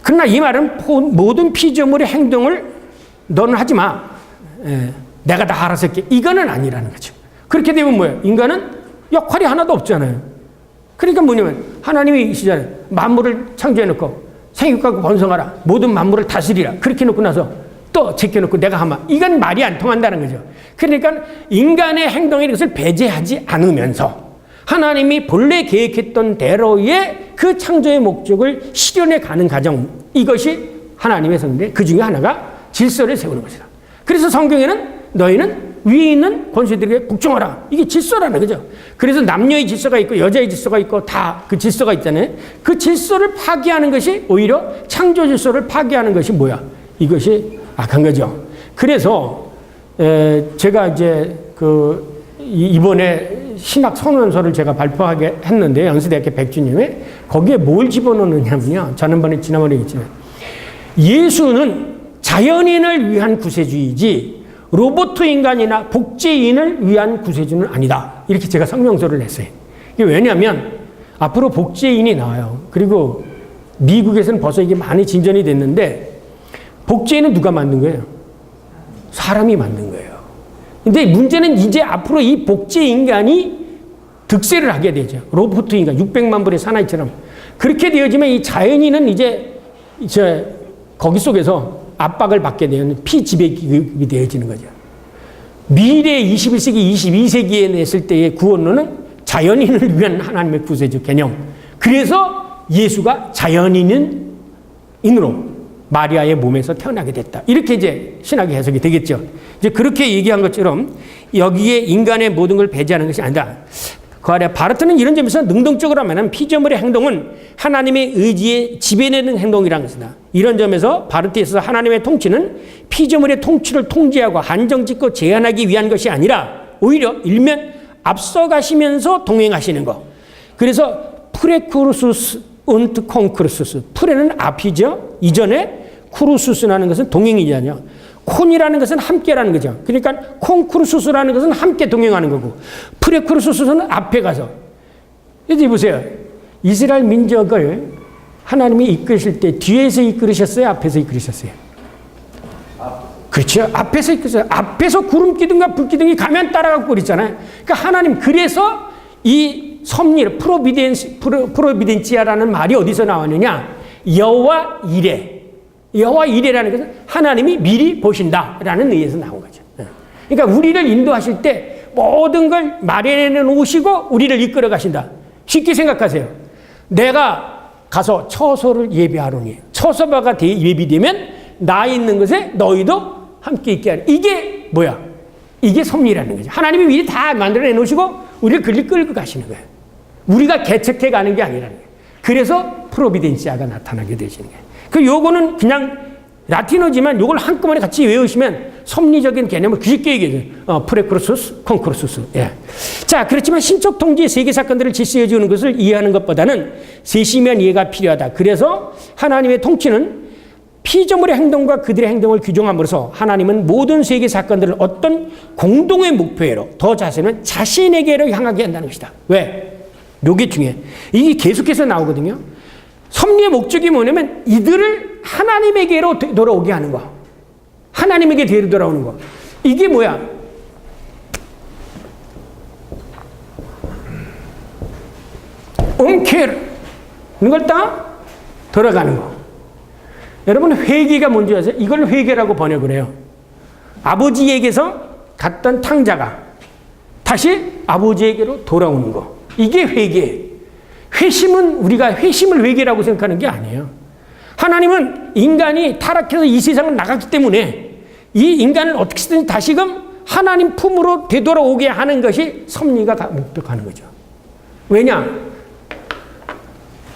그러나 이 말은 모든 피조물의 행동을 너는 하지 마. 내가 다 알아서 할게. 이거는 아니라는 거죠. 그렇게 되면 뭐예요? 인간은 역할이 하나도 없잖아요. 그러니까 뭐냐면 하나님이 시절에 만물을 창조해놓고 생육하고 번성하라. 모든 만물을 다스리라. 그렇게 놓고 나서 또 제껴놓고 내가 하마. 이건 말이 안 통한다는 거죠. 그러니까 인간의 행동에 이것을 배제하지 않으면서 하나님이 본래 계획했던 대로의 그 창조의 목적을 실현해 가는 과정. 이것이 하나님의 섭리인데 그 중에 하나가 질서를 세우는 것이다. 그래서 성경에는 너희는 위에 있는 권세들에게 복종하라. 이게 질서라는 거죠. 그래서 남녀의 질서가 있고 여자의 질서가 있고 다 그 질서가 있잖아요. 그 질서를 파괴하는 것이 오히려 창조 질서를 파괴하는 것이 뭐야? 이것이 악한 거죠. 그래서 제가 이제 이번에 신학 선언서를 제가 발표하게 했는데 연세대학교 100주년에 거기에 뭘 집어넣느냐면요. 지난번에 얘기했지만 예수는 자연인을 위한 구세주이지 로봇 인간이나 복제인을 위한 구세주는 아니다. 이렇게 제가 성명서를 냈어요. 이게 왜냐하면 앞으로 복제인이 나와요. 그리고 미국에서는 벌써 이게 많이 진전이 됐는데 복제인은 누가 만든 거예요? 사람이 만든 거예요. 근데 문제는 이제 앞으로 이 복제 인간이 득세를 하게 되죠. 로봇 인간 600만 불의 사나이처럼 그렇게 되어지면 이 자연인은 이제 거기 속에서 압박을 받게 되는 피지배기급이 되어지는 거죠. 미래 21세기, 22세기에 냈을 때의 구원론은 자연인을 위한 하나님의 구세주 개념. 그래서 예수가 자연인으로 마리아의 몸에서 태어나게 됐다. 이렇게 이제 신학의 해석이 되겠죠. 이제 그렇게 얘기한 것처럼 여기에 인간의 모든 걸 배제하는 것이 아니다. 그 아래 바르트는 이런 점에서 능동적으로 하면 피조물의 행동은 하나님의 의지에 지배되는 행동이라는 것이다. 이런 점에서 바르트에 있어서 하나님의 통치는 피조물의 통치를 통제하고 한정짓고 제한하기 위한 것이 아니라 오히려 일면 앞서가시면서 동행하시는 것. 그래서 프레쿠르수스 und 콘크루수스. 프레는 앞이죠. 이전에 쿠루수스라는 것은 동행이잖아요. 콘이라는 것은 함께라는 거죠. 그러니까 콘크루수스라는 것은 함께 동행하는 거고 프레크루수스는 앞에 가서. 이제 보세요. 이스라엘 민족을 하나님이 이끄실 때 뒤에서 이끌으셨어요? 앞에서 이끌으셨어요? 그렇죠. 앞에서 이끌으셨어요. 앞에서 구름 기둥과 불 기둥이 가면 따라가고 그랬잖아요. 그러니까 하나님 그래서 이 섭리 프로비덴치아라는 말이 어디서 나왔느냐? 여호와 이레. 여호와 이레라는 것은 하나님이 미리 보신다라는 의미에서 나온 거죠. 그러니까 우리를 인도하실 때 모든 걸 마련해 놓으시고 우리를 이끌어 가신다. 쉽게 생각하세요. 내가 가서 처소를 예비하노니 처소가 예비되면 나 있는 것에 너희도 함께 있게 하라. 이게 뭐야? 이게 섭리라는 거죠. 하나님이 미리 다 만들어내 놓으시고 우리를 끌고 가시는 거예요. 우리가 개척해 가는 게 아니라는 거예요. 그래서 프로비덴시아가 나타나게 되시는 거예요. 그 요거는 그냥 라틴어지만 요걸 한꺼번에 같이 외우시면 섭리적인 개념을 쉽게 얘기해요. 프레크루스스, 콘크루스스. 예. 자, 그렇지만 신적 통지의 세계 사건들을 질서해 주는 것을 이해하는 것보다는 세심한 이해가 필요하다. 그래서 하나님의 통치는 피조물의 행동과 그들의 행동을 규정함으로써 하나님은 모든 세계 사건들을 어떤 공동의 목표로 더 자세는 자신에게로 향하게 한다는 것이다. 왜? 요게 중요해. 이게 계속해서 나오거든요. 섭리의 목적이 뭐냐면 이들을 하나님에게로 돌아오게 하는 거. 하나님에게 되돌아오는 거. 이게 뭐야? 옴케르. 이걸 딱 돌아가는 거. 여러분 회개가 뭔지 아세요? 이걸 회개라고 번역을 해요. 아버지에게서 갔던 탕자가 다시 아버지에게로 돌아오는 거. 이게 회개예요. 회심은 우리가 회심을 회개라고 생각하는 게 아니에요. 하나님은 인간이 타락해서 이 세상을 나갔기 때문에 이 인간을 어떻게든 다시금 하나님 품으로 되돌아오게 하는 것이 섭리가 목적하는 거죠. 왜냐?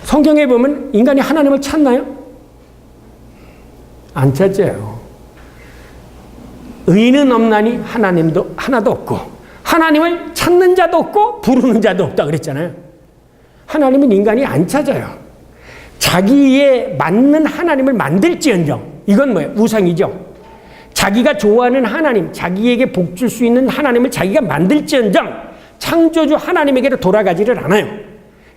성경에 보면 인간이 하나님을 찾나요? 안 찾아요. 의인은 없나니 하나님도 하나도 없고 하나님을 찾는 자도 없고 부르는 자도 없다 그랬잖아요. 하나님은 인간이 안 찾아요. 자기에 맞는 하나님을 만들지언정. 이건 뭐예요? 우상이죠. 자기가 좋아하는 하나님, 자기에게 복 줄 수 있는 하나님을 자기가 만들지언정 창조주 하나님에게로 돌아가지를 않아요.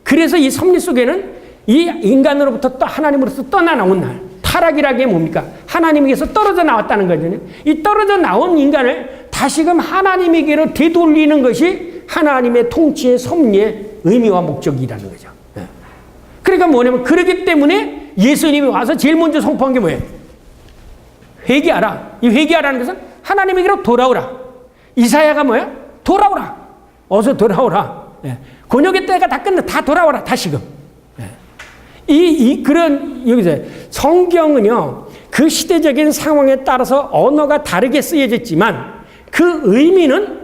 그래서 이 섭리 속에는 이 인간으로부터 또 하나님으로서 떠나나온 날, 타락이라는 게 뭡니까? 하나님에게서 떨어져 나왔다는 거잖아요. 이 떨어져 나온 인간을 다시금 하나님에게로 되돌리는 것이 하나님의 통치의 섭리의 의미와 목적이라는 거죠. 그러니까 뭐냐면 그렇기 때문에 예수님이 와서 제일 먼저 선포한 게 뭐예요? 회개하라. 이 회개하라는 것은 하나님에게로 돌아오라. 이사야가 뭐야? 돌아오라. 어서 돌아오라. 곤욕의 때가 다 끝나. 다 돌아오라. 다시금. 그런 여기서 성경은요 그 시대적인 상황에 따라서 언어가 다르게 쓰여졌지만 그 의미는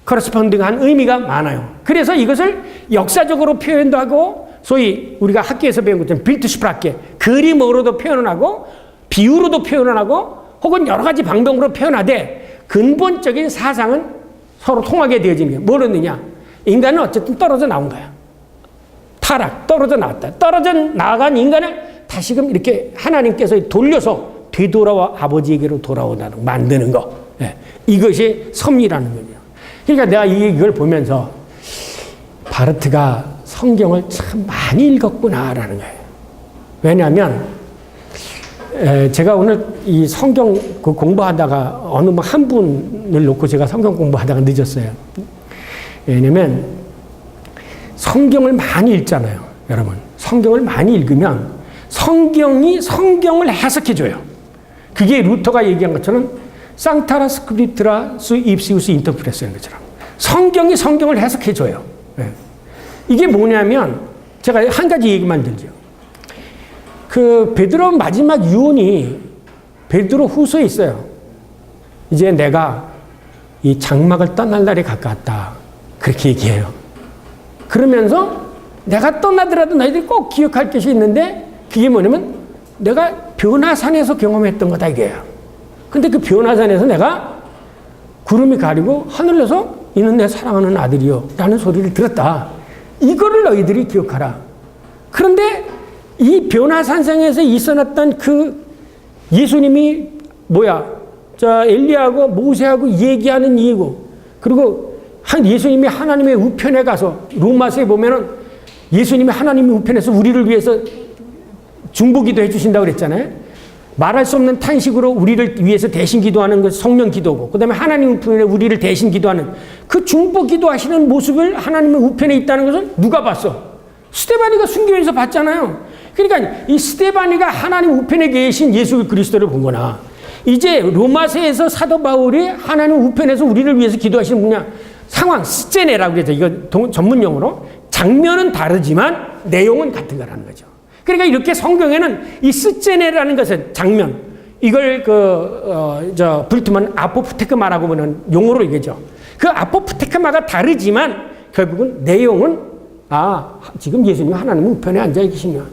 커러스폰딩한 의미가 많아요. 그래서 이것을 역사적으로 표현도 하고 소위 우리가 학교에서 배운 것처럼 빌트슈프라케 그림으로도 표현을 하고 비유로도 표현을 하고 혹은 여러 가지 방법으로 표현하되 근본적인 사상은 서로 통하게 되어지는 게 뭐였느냐? 인간은 어쨌든 떨어져 나온 거야. 타락, 떨어져 나왔다. 떨어져 나간 인간을 다시금 이렇게 하나님께서 돌려서 되돌아와 아버지에게로 돌아오도록 만드는 거. 이것이 섭리라는 거죠. 그러니까 내가 이걸 보면서 바르트가 성경을 참 많이 읽었구나라는 거예요. 왜냐하면 제가 오늘 이 성경 공부하다가 어느 한 분을 놓고 제가 성경 공부하다가 늦었어요. 왜냐하면 성경을 많이 읽잖아요. 여러분 성경을 많이 읽으면 성경이 성경을 해석해줘요. 그게 루터가 얘기한 것처럼 상타라 스크립트라 수 입시우스 인터프레스라는 것처럼 성경이 성경을 해석해줘요. 이게 뭐냐면 제가 한 가지 얘기만 들죠. 그 베드로 마지막 유언이 베드로 후서에 있어요. 이제 내가 이 장막을 떠날 날이 가까웠다. 그렇게 얘기해요. 그러면서 내가 떠나더라도 너희들이 꼭 기억할 것이 있는데 그게 뭐냐면 내가 변화산에서 경험했던 거다 이게요. 근데 그 변화산에서 내가 구름이 가리고 하늘에서 이는 내 사랑하는 아들이요 라는 소리를 들었다. 이거를 너희들이 기억하라. 그런데 이 변화산상에서 있어났던 그 예수님이 엘리야하고 모세하고 얘기하는 이유고 그리고 예수님이 하나님의 우편에 가서 로마서에 보면은 예수님이 하나님의 우편에서 우리를 위해서 중보기도 해주신다고 그랬잖아요. 말할 수 없는 탄식으로 우리를 위해서 대신 기도하는 것이 성령 기도고 그 다음에 하나님 우편에 우리를 대신 기도하는 그 중보 기도하시는 모습을 하나님의 우편에 있다는 것을 누가 봤어? 스데반이가 순교해서 봤잖아요. 그러니까 이 스데반이가 하나님 우편에 계신 예수 그리스도를 본 거나 이제 로마서에서 사도 바울이 하나님 우편에서 우리를 위해서 기도하시는 분야 상황, 스제네라고 그러죠. 이거 전문 용어로. 장면은 다르지만 내용은 같은 거라는 거죠. 그러니까 이렇게 성경에는 이 스제네라는 것은 장면, 이걸 불트만 아포프테크마라고 하는 용어로 얘기하죠. 그 아포프테크마가 다르지만 결국은 내용은 지금 예수님 하나님 우편에 앉아 계시냐.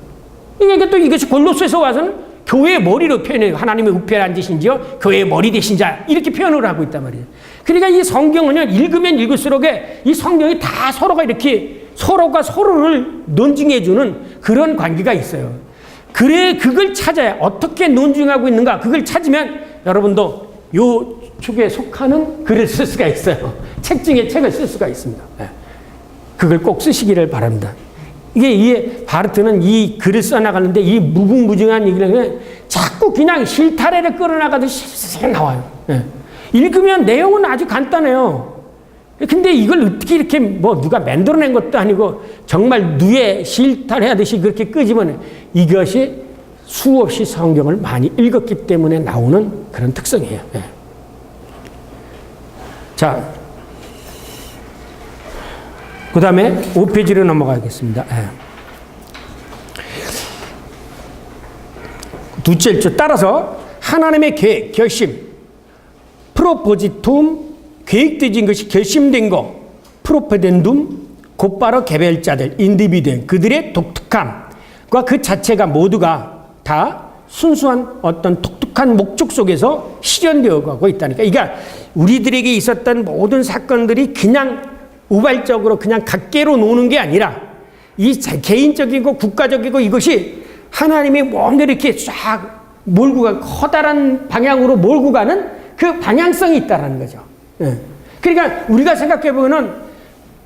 그러니까 또 이것이 골로새서 와서는 교회의 머리로 표현해요. 하나님의 우편에 앉으신지요 교회의 머리 되신 자 이렇게 표현을 하고 있단 말이에요. 그러니까 이 성경은요 읽으면 읽을수록 이 성경이 다 서로가 이렇게 서로가 서로를 논증해주는 그런 관계가 있어요. 그래 그걸 찾아야 어떻게 논증하고 있는가 그걸 찾으면 여러분도 요 축에 속하는 글을 쓸 수가 있어요. 책 중에 책을 쓸 수가 있습니다. 그걸 꼭 쓰시기를 바랍니다. 이게 바르트는 이 글을 써나가는데 이 무궁무진한 얘기를 자꾸 그냥 실타래를 끌어나가듯이 나와요. 읽으면 내용은 아주 간단해요. 근데 이걸 어떻게 이렇게 누가 만들어낸 것도 아니고 정말 누에 실타래하듯이 그렇게 끄집어내. 이것이 수없이 성경을 많이 읽었기 때문에 나오는 그런 특성이에요. 자, 그 다음에 5페이지로 넘어가겠습니다. 둘째 줄 따라서 하나님의 계획, 결심, 프로포지툼, 계획되진 것이 결심된 거, 프로페덴둠, 곧바로 개별자들, 인디비드엔, 그들의 독특함과 그 자체가 모두가 다 순수한 어떤 독특한 목적 속에서 실현되어 가고 있다니까. 그러니까 우리들에게 있었던 모든 사건들이 그냥 우발적으로 그냥 각계로 노는 게 아니라 이 개인적이고 국가적이고 이것이 하나님이 뭔가 이렇게 쫙 몰고 가 커다란 방향으로 몰고 가는 그 방향성이 있다라는 거죠. 그러니까 우리가 생각해 보면은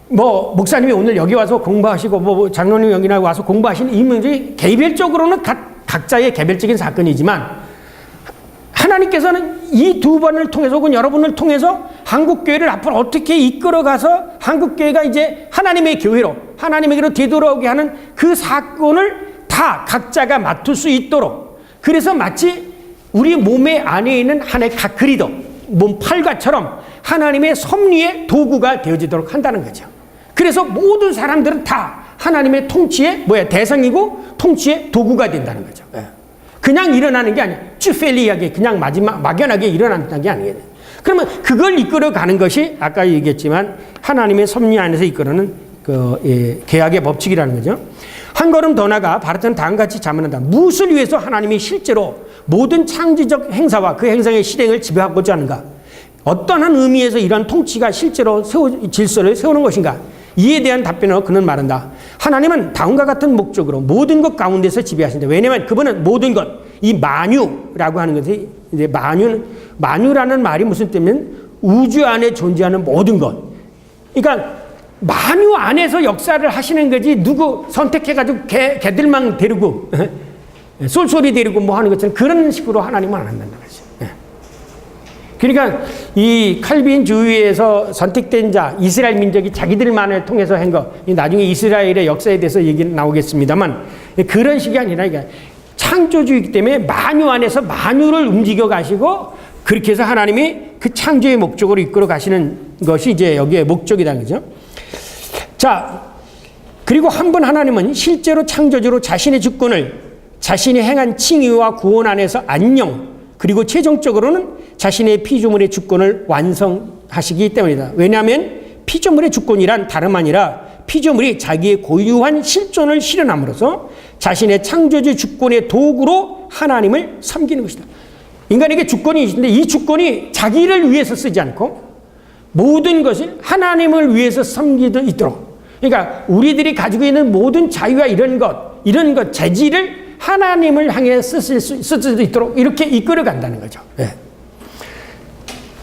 목사님이 오늘 여기 와서 공부하시고 장로님 여기 와서 공부하시는 이 문제이 개별적으로는 각자의 개별적인 사건이지만 하나님께서는 이 두 번을 통해서 혹은 여러분을 통해서 한국교회를 앞으로 어떻게 이끌어가서 한국교회가 이제 하나님의 교회로 하나님에게로 되돌아오게 하는 그 사건을 다 각자가 맡을 수 있도록 그래서 마치 우리 몸의 안에 있는 하나의 각 그리도 몸 팔과처럼 하나님의 섭리의 도구가 되어지도록 한다는 거죠. 그래서 모든 사람들은 다 하나님의 통치의 대상이고 통치의 도구가 된다는 거죠. 그냥 일어나는 게 아니에요. 쭈펠리하게 그냥 막연하게 일어난다는 게 아니에요. 그러면 그걸 이끌어가는 것이 아까 얘기했지만 하나님의 섭리 안에서 이끌어는 계약의 법칙이라는 거죠. 한 걸음 더 나가 바르트는 다음같이 자문한다. 무엇을 위해서 하나님이 실제로 모든 창조적 행사와 그 행사의 실행을 지배하고자 하는가? 어떠한 의미에서 이런 통치가 실제로 질서를 세우는 것인가? 이에 대한 답변으로 그는 말한다. 하나님은 다음과 같은 목적으로 모든 것 가운데서 지배하신다. 왜냐하면 그분은 모든 것, 이 만유라고 하는 것이 이제 만유라는 말이 무슨 뜻이냐면 우주 안에 존재하는 모든 것. 그러니까 만유 안에서 역사를 하시는 거지 누구 선택해가지고 개들만 데리고 쏠쏠이 데리고 하는 것처럼 그런 식으로 하나님은 안 한다는 거죠. 그러니까 이 칼빈 주의에서 선택된 자 이스라엘 민족이 자기들만을 통해서 한 거 나중에 이스라엘의 역사에 대해서 얘기 나오겠습니다만 그런 식이 아니라 그러니까 창조주의이기 때문에 만유 안에서 만유를 움직여 가시고 그렇게 해서 하나님이 그 창조의 목적으로 이끌어 가시는 것이 이제 여기에 목적이라는 거죠. 자, 그리고 한 번 하나님은 실제로 창조주로 자신의 주권을 자신이 행한 칭의와 구원 안에서 안녕 그리고 최종적으로는 자신의 피조물의 주권을 완성하시기 때문이다. 왜냐하면 피조물의 주권이란 다름 아니라 피조물이 자기의 고유한 실존을 실현함으로써 자신의 창조주 주권의 도구로 하나님을 섬기는 것이다. 인간에게 주권이 있는데 이 주권이 자기를 위해서 쓰지 않고 모든 것을 하나님을 위해서 섬기도록 그러니까 우리들이 가지고 있는 모든 자유와 이런 것 재질을 하나님을 향해 쓸 수도 있도록 이렇게 이끌어 간다는 거죠.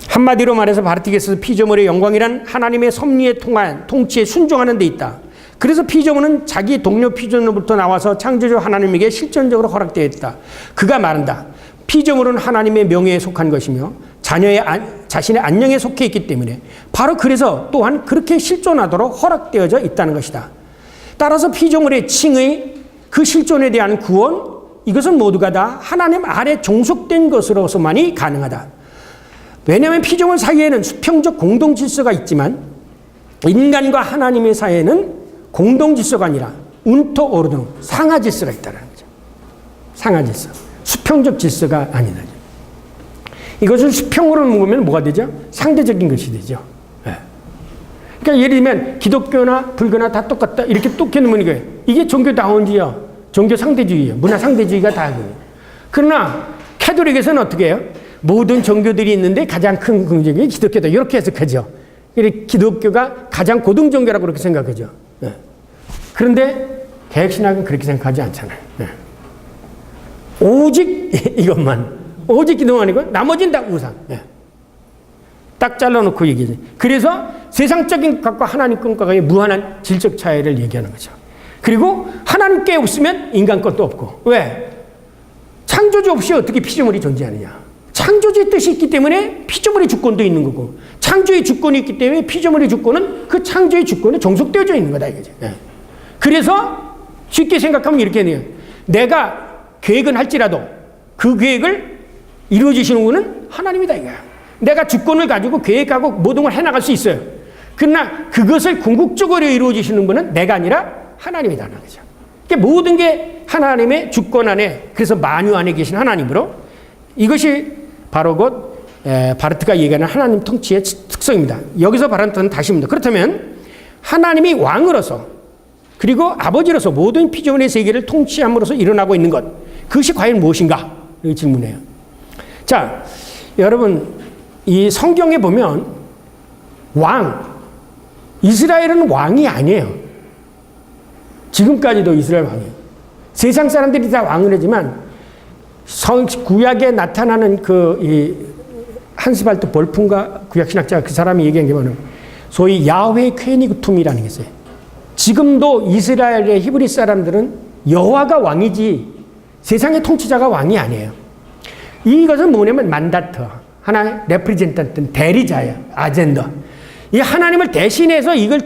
한마디로 말해서 바르티게스에서 피조물의 영광이란 하나님의 섭리에 통한 통치에 순종하는 데 있다. 그래서 피조물은 자기 동료 피조물로부터 나와서 창조주 하나님에게 실존적으로 허락되어 있다. 그가 말한다. 피조물은 하나님의 명예에 속한 것이며 자신의 안녕에 속해 있기 때문에 바로 그래서 또한 그렇게 실존하도록 허락되어져 있다는 것이다. 따라서 피조물의 칭의, 그 실존에 대한 구원, 이것은 모두가 다 하나님 아래 종속된 것으로서만이 가능하다. 왜냐하면 피조물 사이에는 수평적 공동 질서가 있지만 인간과 하나님의 사이에는 공동 질서가 아니라 운토 오르등 상하 질서가 있다는 거죠. 상하 질서. 수평적 질서가 아니다. 이것을 수평으로 보면 뭐가 되죠? 상대적인 것이 되죠. 그러니까 예를 들면 기독교나 불교나 다 똑같다 이렇게 똑게 놓으면 이게 종교다원주의야, 종교 상대주의야, 문화 상대주의가 다거든요. 그러나 캐톨릭에서는 어떻게 해요? 모든 종교들이 있는데 가장 큰 종교가 기독교다 이렇게 해석하죠. 기독교가 가장 고등 종교라고 그렇게 생각하죠. 그런데 개혁신학은 그렇게 생각하지 않잖아요. 오직 이것만, 오직 기도만이고 나머지는 다 우상. 딱 잘라놓고 얘기하죠. 그래서 세상적인 것과 하나님 것과의 무한한 질적 차이를 얘기하는 거죠. 그리고 하나님께 없으면 인간 것도 없고. 왜? 창조주 없이 어떻게 피조물이 존재하느냐. 창조주의 뜻이 있기 때문에 피조물의 주권도 있는 거고, 창조의 주권이 있기 때문에 피조물의 주권은 그 창조의 주권에 종속되어져 있는 거다 이거죠. 그래서 쉽게 생각하면 이렇게 해요. 내가 계획은 할지라도 그 계획을 이루어주시는 분은 하나님이다 이거야. 내가 주권을 가지고 계획하고 모든 걸 해나갈 수 있어요. 그러나 그것을 궁극적으로 이루어주시는 분은 내가 아니라 하나님이라는 거죠. 그러니까 모든 게 하나님의 주권 안에, 그래서 만유 안에 계신 하나님으로, 이것이 바로 곧 바르트가 얘기하는 하나님 통치의 특성입니다. 여기서 바르트는 다시입니다. 그렇다면 하나님이 왕으로서 그리고 아버지로서 모든 피조물의 세계를 통치함으로써 일어나고 있는 것, 그것이 과연 무엇인가? 이 질문이에요. 자, 여러분, 이 성경에 보면 이스라엘은 왕이 아니에요. 지금까지도 이스라엘 왕이에요. 세상 사람들이 다 왕을 하지만 구약에 나타나는 한스발트 볼푼가 구약신학자가 그 사람이 얘기한 게 뭐냐면 소위 야훼 퀘니그툼이라는 게 있어요. 지금도 이스라엘의 히브리 사람들은 여호와가 왕이지 세상의 통치자가 왕이 아니에요. 이것은 뭐냐면 만다터, 하나의 레프리젠탄트, 대리자예요. 아젠더. 이 하나님을 대신해서 이걸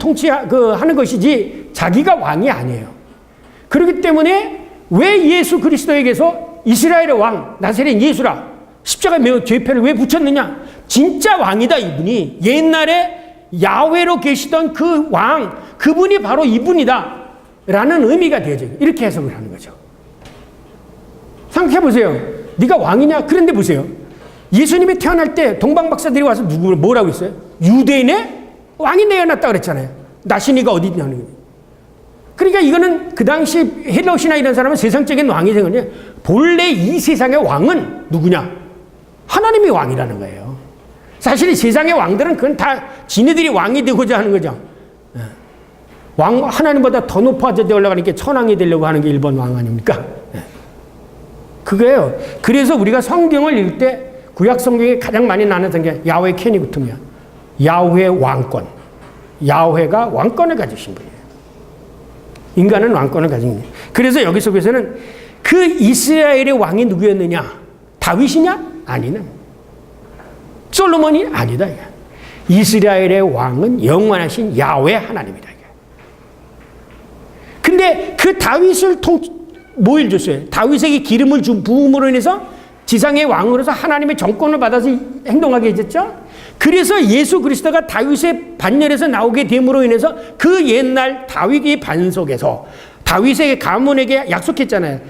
하는 것이지 자기가 왕이 아니에요. 그렇기 때문에 왜 예수 그리스도에게서 이스라엘의 왕, 나사렛 예수라 십자가에 매어 죄패를 왜 붙였느냐? 진짜 왕이다 이분이. 옛날에 야훼로 계시던 그 왕, 그분이 바로 이분이다 라는 의미가 되어져요. 이렇게 해석을 하는 거죠. 생각해 보세요. 네가 왕이냐? 그런데 보세요. 예수님이 태어날 때 동방박사들이 와서 뭐라고 했어요? 유대인의 왕이 내어놨다 그랬잖아요. 나시니가 어디 있냐는 거예요. 그러니까 이거는 그 당시 헬라시나 이런 사람은 세상적인 왕이 된 건데, 본래 이 세상의 왕은 누구냐? 하나님이 왕이라는 거예요. 사실 세상의 왕들은 그건 다 지네들이 왕이 되고자 하는 거죠. 하나님보다 더 높아져 올라가니까 천왕이 되려고 하는 게 일본 왕 아닙니까? 그거예요. 그래서 우리가 성경을 읽을 때 구약 성경에 가장 많이 나누는 게 야훼 케니구툼이야. 야훼 왕권. 야훼가 왕권을 가지신 분이에요. 인간은 왕권을 가진 분이에요. 그래서 여기 속에서는 그 이스라엘의 왕이 누구였느냐? 다윗이냐? 아니는. 솔로몬이 아니다. 이스라엘의 왕은 영원하신 야훼 하나님이다. 근데 그 다윗을 뭐 일줬어요? 다윗에게 기름을 부음으로 인해서 지상의 왕으로서 하나님의 정권을 받아서 행동하게 해줬죠. 그래서 예수 그리스도가 다윗의 반열에서 나오게 됨으로 인해서 그 옛날 다윗의 반석에서 다윗의 가문에게 약속했잖아요.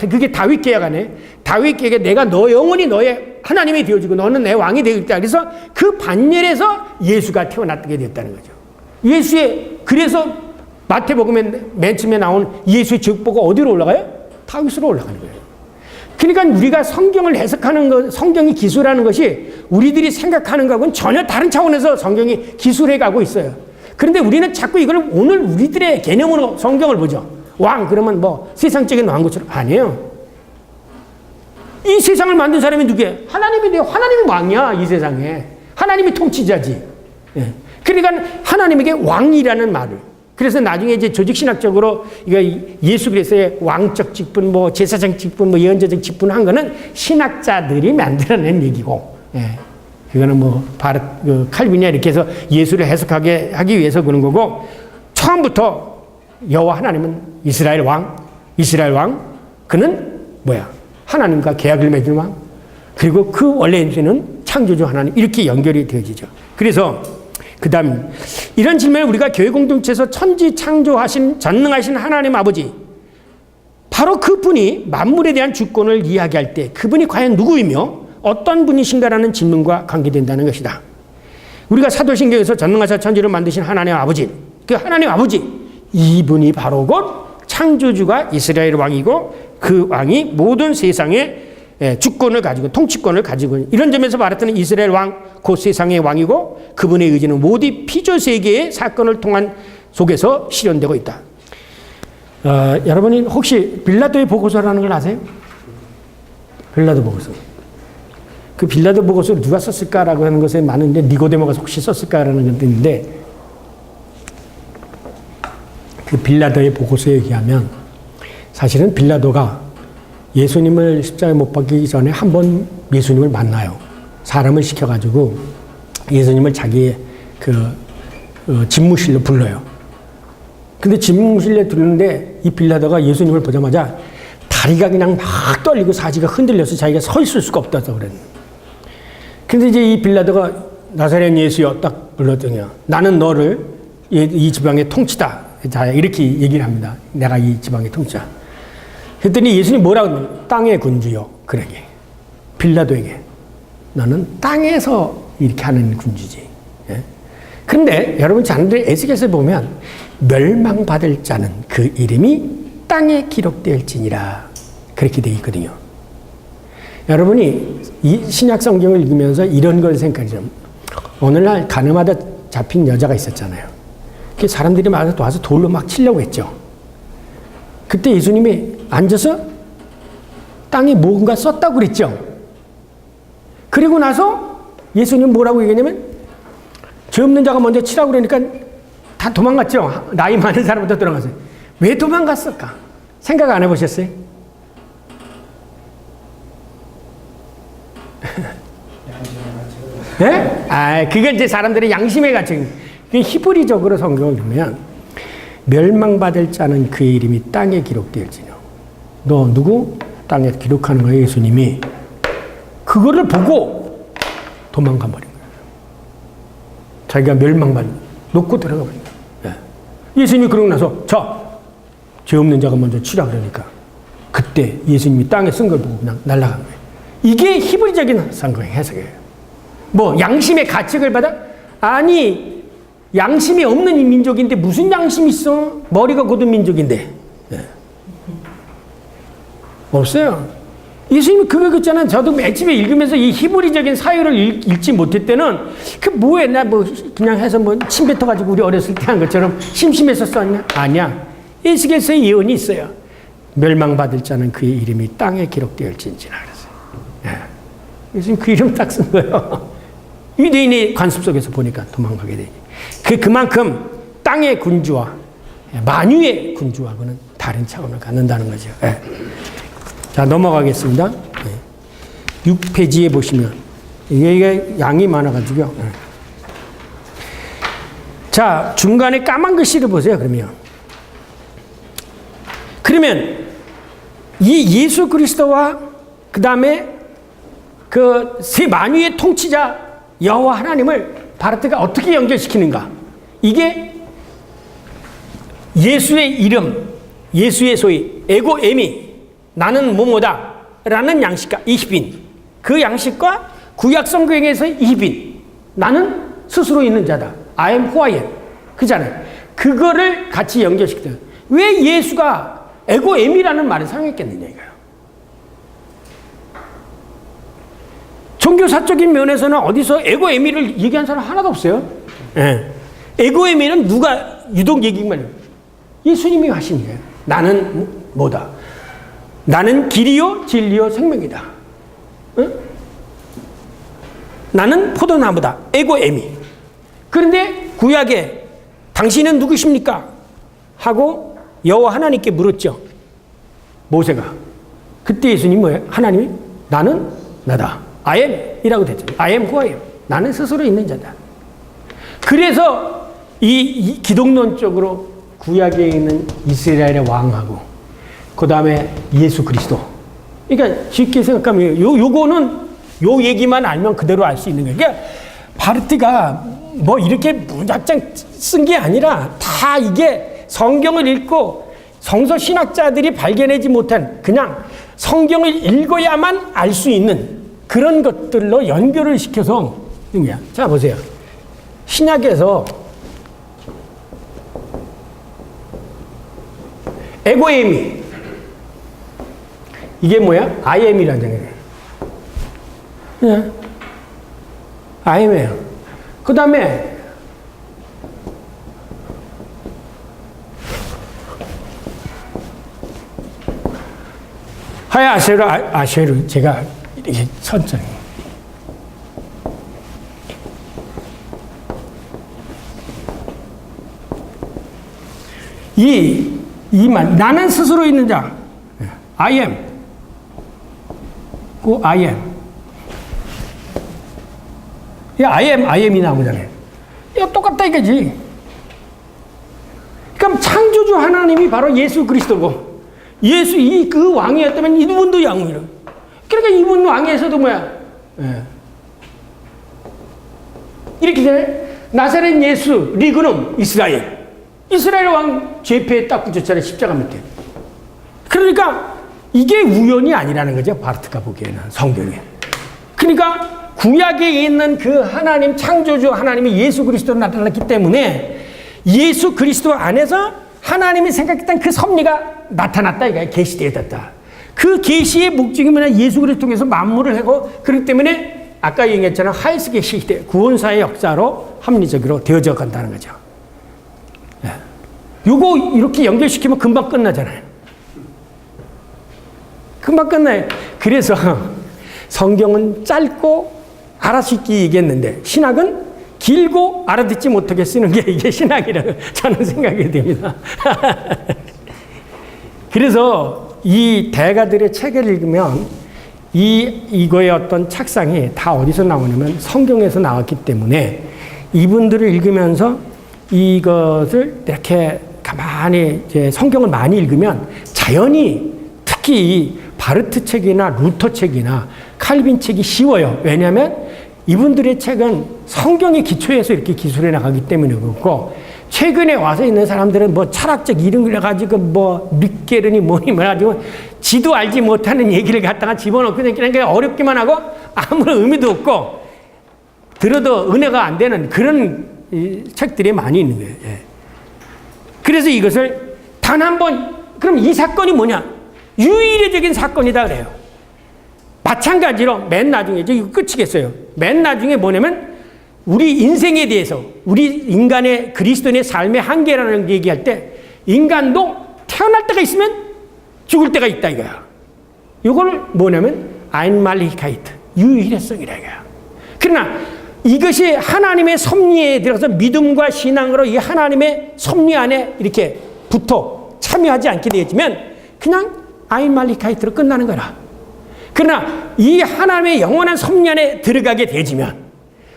그게 다윗 계약 안에 다윗 계약에 내가 영원히 너의 하나님이 되어주고 너는 내 왕이 되겠다. 그래서 그 반열에서 예수가 태어나게 됐다는 거죠. 그래서 마태복음에 맨 처음에 나온 예수의 직보가 어디로 올라가요? 다윗으로 올라가는 거예요. 그러니까 우리가 성경을 해석하는 것, 성경이 기술하는 것이 우리들이 생각하는 것하고는 전혀 다른 차원에서 성경이 기술해 가고 있어요. 그런데 우리는 자꾸 이걸 오늘 우리들의 개념으로 성경을 보죠. 왕, 그러면 뭐 세상적인 왕것처럼. 아니에요. 이 세상을 만든 사람이 누구예요? 하나님인데요. 하나님이 왕이야, 이 세상에. 하나님이 통치자지. 그러니까 하나님에게 왕이라는 말을. 그래서 나중에 이제 조직신학적으로 이거 예수 그리스도의 왕적 직분, 뭐 제사장 직분, 뭐 예언자적 직분 한 거는 신학자들이 만들어낸 얘기고, 그거는 뭐 칼빈이야 이렇게 해서 예수를 해석하게 하기 위해서 그런 거고, 처음부터 여호와 하나님은 이스라엘 왕, 그는 하나님과 계약을 맺은 왕, 그리고 그 원래 존재는 창조주 하나님, 이렇게 연결이 되어지죠. 그래서 그 다음 이런 질문을 우리가 교회 공동체에서 천지 창조하신 전능하신 하나님 아버지, 바로 그분이 만물에 대한 주권을 이야기할 때 그분이 과연 누구이며 어떤 분이신가라는 질문과 관계된다는 것이다. 우리가 사도신경에서 전능하사 천지를 만드신 하나님 아버지, 그 하나님 아버지, 이분이 바로 곧 창조주가 이스라엘 왕이고 그 왕이 모든 세상의 주권을 가지고 통치권을 가지고 이런 점에서 말했던 이스라엘 왕, 그 세상의 왕이고 그분의 의지는 모든 피조 세계의 사건을 통한 속에서 실현되고 있다. 여러분이 혹시 빌라도의 보고서라는 걸 아세요? 빌라도 보고서. 그 빌라도 보고서를 누가 썼을까라고 하는 것에 많은데 니고데모가 혹시 썼을까라는 것도 있는데, 그 빌라도의 보고서에 의하면 사실은 빌라도가 예수님을 십자가에 못 박히기 전에 한 번 예수님을 만나요. 사람을 시켜가지고 예수님을 자기의 집무실로 불러요. 근데 집무실에 들르는데 이 빌라도가 예수님을 보자마자 다리가 그냥 막 떨리고 사지가 흔들려서 자기가 서 있을 수가 없다고 그랬는데, 근데 이제 이 빌라도가 나사렛 예수여 딱 불렀더니요, 나는 너를 이 지방의 통치다. 자, 이렇게 얘기를 합니다. 내가 이 지방의 통치자. 그랬더니 예수님 뭐라고 하면 땅의 군주요. 그러게. 빌라도에게. 너는 땅에서 이렇게 하는 군주지. 예? 그런데 여러분 자녀들 에스겔서에 보면 멸망받을 자는 그 이름이 땅에 기록될지니라. 그렇게 되어 있거든요. 여러분이 이 신약 성경을 읽으면서 이런 걸 생각하죠. 오늘날 가늠하다 잡힌 여자가 있었잖아요. 그 사람들이 와서 돌로 막 치려고 했죠. 그때 예수님이 앉아서 땅에 뭔가 썼다고 그랬죠. 그리고 나서 예수님 뭐라고 얘기했냐면 죄 없는 자가 먼저 치라고 그러니까 다 도망갔죠. 나이 많은 사람부터 들어갔어요. 왜 도망갔을까? 생각 안 해보셨어요? 네? 그건 이제 사람들의 양심의 가치. 히브리적으로 성경을 보면 멸망받을 자는 그의 이름이 땅에 기록되었지요. 너 누구? 땅에 기록하는 거예요. 예수님이 그거를 보고 도망가 버린 거예요. 자기가 멸망받는 놓고 들어가 버린 거예요. 예수님이 그러고 나서 죄 없는 자가 먼저 치라 그러니까 그때 예수님이 땅에 쓴 걸 보고 그냥 날아간 거예요. 이게 히브리적인 성경의 해석이에요. 뭐 양심의 가책을 받아? 아니, 양심이 없는 이 민족인데 무슨 양심이 있어? 머리가 곧은 민족인데. 없어요. 예수님이 그거 그랬잖아요. 저도 맨 처음에 읽으면서 이 히브리적인 사유를 읽지 못할 때는 그 뭐해? 나 그냥 해서 침 뱉어가지고 우리 어렸을 때 한 것처럼 심심해서 썼냐? 아니야. 에스겔서에 예언이 있어요. 멸망받을 자는 그의 이름이 땅에 기록되었을지니라 그랬어요. 예수님 그 이름 딱 쓴 거예요. 유대인의 관습 속에서 보니까 도망가게 되지. 그만큼 땅의 군주와 만유의 군주하고는 다른 차원을 갖는다는 거죠. 자, 넘어가겠습니다. 6페이지에 보시면 이게 양이 많아가지고요. 자, 중간에 까만 글씨를 보세요. 그러면 이 예수 그리스도와 그 다음에 그 세 만유의 통치자 여호와 하나님을 바르트가 어떻게 연결시키는가? 이게 예수의 이름, 예수의 소위 에고 에미, 나는 뭐뭐다 라는 양식과 이히빈, 그 양식과 구약 성경에서 이히빈, 나는 스스로 있는 자다. I am who I am. 그잖아요. 그거를 같이 연결시키다. 왜 예수가 에고 에미라는 말을 사용했겠느냐 이거예요. 종교사적인 면에서는 어디서 에고 에미를 얘기한 사람 하나도 없어요. 에고 에미는 누가 유독 얘기만 해요? 예수님이 하신 거예요. 나는 뭐다? 나는 길이요 진리요 생명이다. 나는 포도나무다. 에고 에미. 그런데 구약에 당신은 누구십니까? 하고 여호와 하나님께 물었죠. 모세가. 그때 예수님 뭐예요? 하나님이 나는 나다. I am 이라고 됐죠. I am who I am. 나는 스스로 있는 자다. 그래서 이 기독론적으로 구약에 있는 이스라엘의 왕하고 그 다음에 예수 그리스도 그러니까 쉽게 생각하면 요거는 요 얘기만 알면 그대로 알 수 있는 거예요. 그러니까 바르트가 뭐 이렇게 무작정 쓴 게 아니라 다 이게 성경을 읽고 성서 신학자들이 발견하지 못한 그냥 성경을 읽어야만 알 수 있는 그런 것들로 연결을 시켜서 이거야. 자 보세요. 신약에서 에고에미 이게 뭐야? 아이엠이라잖아요. 그냥 아이엠이에요. 그 다음에 하야 아쉐르 제가 이렇게 천천히 이만 나는 스스로 있는 자 I am 그 I am 이 I am이 나오잖아요. 이거 똑같다 이거지. 그럼 창조주 하나님이 바로 예수 그리스도고 예수 그 왕이었다면 이분도 왕이라. 그러니까 이분 왕에서도 뭐야? 예. 이렇게 돼. 나사렛 예수 리그놈 이스라엘 왕 죄패에 딱 붙였잖아요. 십자가 밑에. 그러니까 이게 우연이 아니라는 거죠. 바르트가 보기에는 성경에. 그러니까 구약에 있는 그 하나님 창조주 하나님이 예수 그리스도로 나타났기 때문에 예수 그리스도 안에서 하나님이 생각했던 그 섭리가 나타났다 이거야. 계시되었다. 그 계시의 목적이 뭐냐? 예수 그리스도 통해서 만물을 하고 그렇기 때문에 아까 얘기했잖아. 하이스계 시대 구원사의 역사로 합리적으로 되어져 간다는 거죠. 네. 요거 이렇게 연결시키면 금방 끝나잖아요. 금방 끝나요. 그래서 성경은 짧고 알아듣기 얘기했는데 신학은 길고 알아듣지 못하게 쓰는 게 이게 신학이라고 저는 생각이 됩니다. 그래서 이 대가들의 책을 읽으면 이거의 어떤 착상이 다 어디서 나오냐면 성경에서 나왔기 때문에 이분들을 읽으면서 이것을 이렇게 가만히 이제 성경을 많이 읽으면 자연히 특히 바르트 책이나 루터 책이나 칼빈 책이 쉬워요. 왜냐하면 이분들의 책은 성경의 기초에서 이렇게 기술해 나가기 때문에 그렇고 최근에 와서 있는 사람들은 뭐 철학적 이름을 가지고 뭐 믹게르니 뭐니 가지고 지도 알지 못하는 얘기를 갖다가 집어넣고 그냥 게 어렵기만 하고 아무런 의미도 없고 들어도 은혜가 안 되는 그런 책들이 많이 있는 거예요. 예. 그래서 이것을 단 한 번 그럼 이 사건이 뭐냐? 유일적인 사건이다 그래요. 마찬가지로 맨 나중에 이거 끝이겠어요. 맨 나중에 뭐냐면 우리 인생에 대해서 우리 인간의 그리스도인의 삶의 한계라는 얘기할 때 인간도 태어날 때가 있으면 죽을 때가 있다 이거야. 이걸 뭐냐면 아인말리카이트 유일성이라 이거야. 그러나 이것이 하나님의 섭리에 들어서 믿음과 신앙으로 이 하나님의 섭리 안에 이렇게 붙어 참여하지 않게 되었지만 그냥 아인말리카이트로 끝나는 거라. 그러나 이 하나님의 영원한 섭리 안에 들어가게 되지면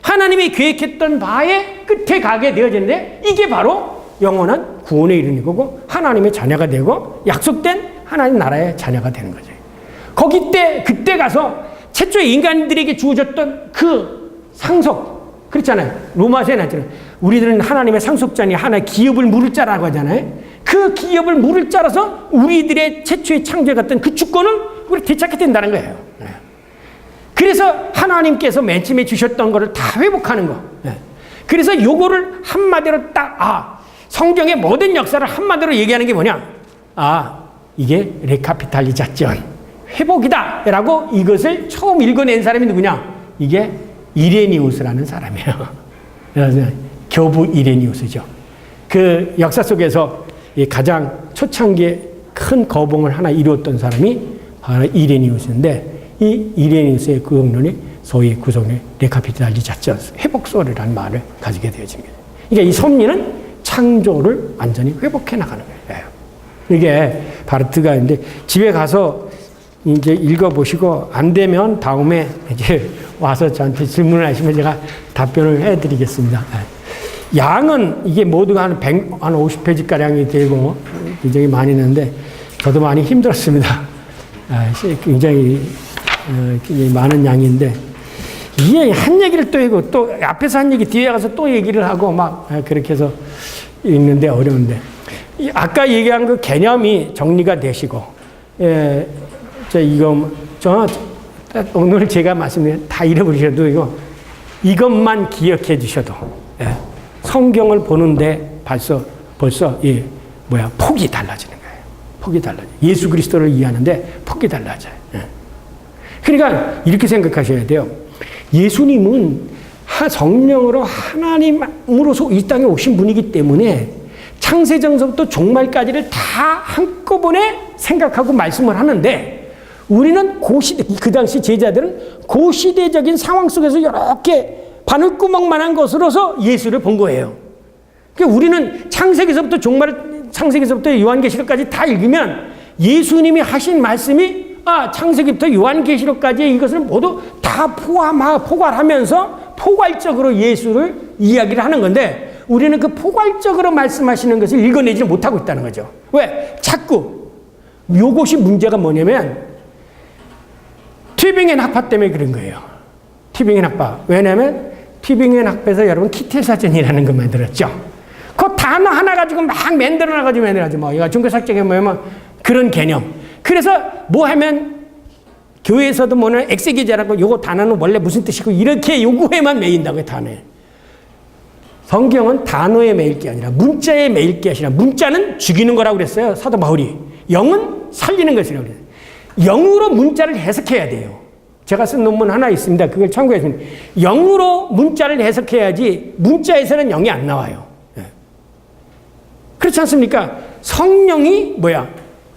하나님이 계획했던 바의 끝에 가게 되어지는데 이게 바로 영원한 구원에 이르는 거고 하나님의 자녀가 되고 약속된 하나님 나라의 자녀가 되는 거죠. 그때 가서 최초의 인간들에게 주어졌던 그 상속 그렇잖아요. 로마서에 나왔잖아요. 우리들은 하나님의 상속자니 하나의 기업을 물을 자라고 하잖아요. 그 기업을 물을 자라서 우리들의 최초의 창조에 갔던 그 주권을 우리 되찾게 된다는 거예요. 그래서 하나님께서 맨 처음에 주셨던 거를 다 회복하는 거. 그래서 요거를 한마디로 성경의 모든 역사를 한마디로 얘기하는 게 뭐냐? 이게 레카피탈리자전, 회복이다. 라고 이것을 처음 읽어낸 사람이 누구냐? 이게 이레니우스라는 사람이에요. 그래서 교부 이레니우스죠. 그 역사 속에서 가장 초창기에 큰 거봉을 하나 이루었던 사람이 바로 이레니우스인데 이 이레니우스의 그 학론이 소위 구속의 레카피탈리자전, 회복소리라는 말을 가지게 되어집니다. 그러니까 이 섭리는 창조를 완전히 회복해 나가는 거예요. 이게 바르트가 있는데 집에 가서 이제 읽어보시고 안 되면 다음에 이제 와서 저한테 질문을 하시면 제가 답변을 해드리겠습니다. 양은 이게 모두가 한 50페이지가량이 되고 굉장히 많이 있는데 저도 많이 힘들었습니다. 굉장히 많은 양인데, 이게 한 얘기를 또 하고, 또 앞에서 한 얘기 뒤에 가서 또 얘기를 하고, 막 그렇게 해서 읽는데 어려운데, 아까 얘기한 그 개념이 정리가 되시고, 오늘 제가 말씀드린 다 잃어버리셔도 이것만 기억해 주셔도, 성경을 보는데 벌써 폭이 달라지는 거예요. 폭이 달라져요. 예수 그리스도를 이해하는데 폭이 달라져요. 그러니까 이렇게 생각하셔야 돼요. 예수님은 성령으로 하나님으로서 이 땅에 오신 분이기 때문에 창세전서부터 종말까지를 다 한꺼번에 생각하고 말씀을 하는데, 우리는 그 당시 제자들은 고시대적인 상황 속에서 이렇게 바늘구멍만한 것으로서 예수를 본 거예요. 그러니까 우리는 창세기서부터 창세기서부터 요한계시록까지 다 읽으면 예수님이 하신 말씀이 창세기부터 요한계시록까지의 이것을 모두 다 포괄하면서 포괄적으로 예수를 이야기를 하는 건데, 우리는 그 포괄적으로 말씀하시는 것을 읽어내지 못하고 있다는 거죠. 왜? 자꾸 요것이 문제가 뭐냐면 튜빙겐 학파 때문에 그런 거예요. 튜빙겐 학파. 왜냐하면 튜빙겐 학파에서 여러분 키텔사전이라는 거 만들었죠. 그 단어 하나 가지고 막 만들어가지고 이거 종교삭제가 뭐냐면 그런 개념. 그래서 뭐 하면 교회에서도 뭐는 엑세기자라고 요거 단어는 원래 무슨 뜻이고 이렇게 요구에만 매인다고요, 단어에. 성경은 단어에 매일 게 아니라 문자에 매일 게 아니라, 문자는 죽이는 거라고 그랬어요, 사도 바울이. 영은 살리는 것이라고 그래요. 영으로 문자를 해석해야 돼요. 제가 쓴 논문 하나 있습니다. 그걸 참고했습니다. 영으로 문자를 해석해야지 문자에서는 영이 안 나와요. 그렇지 않습니까? 성령이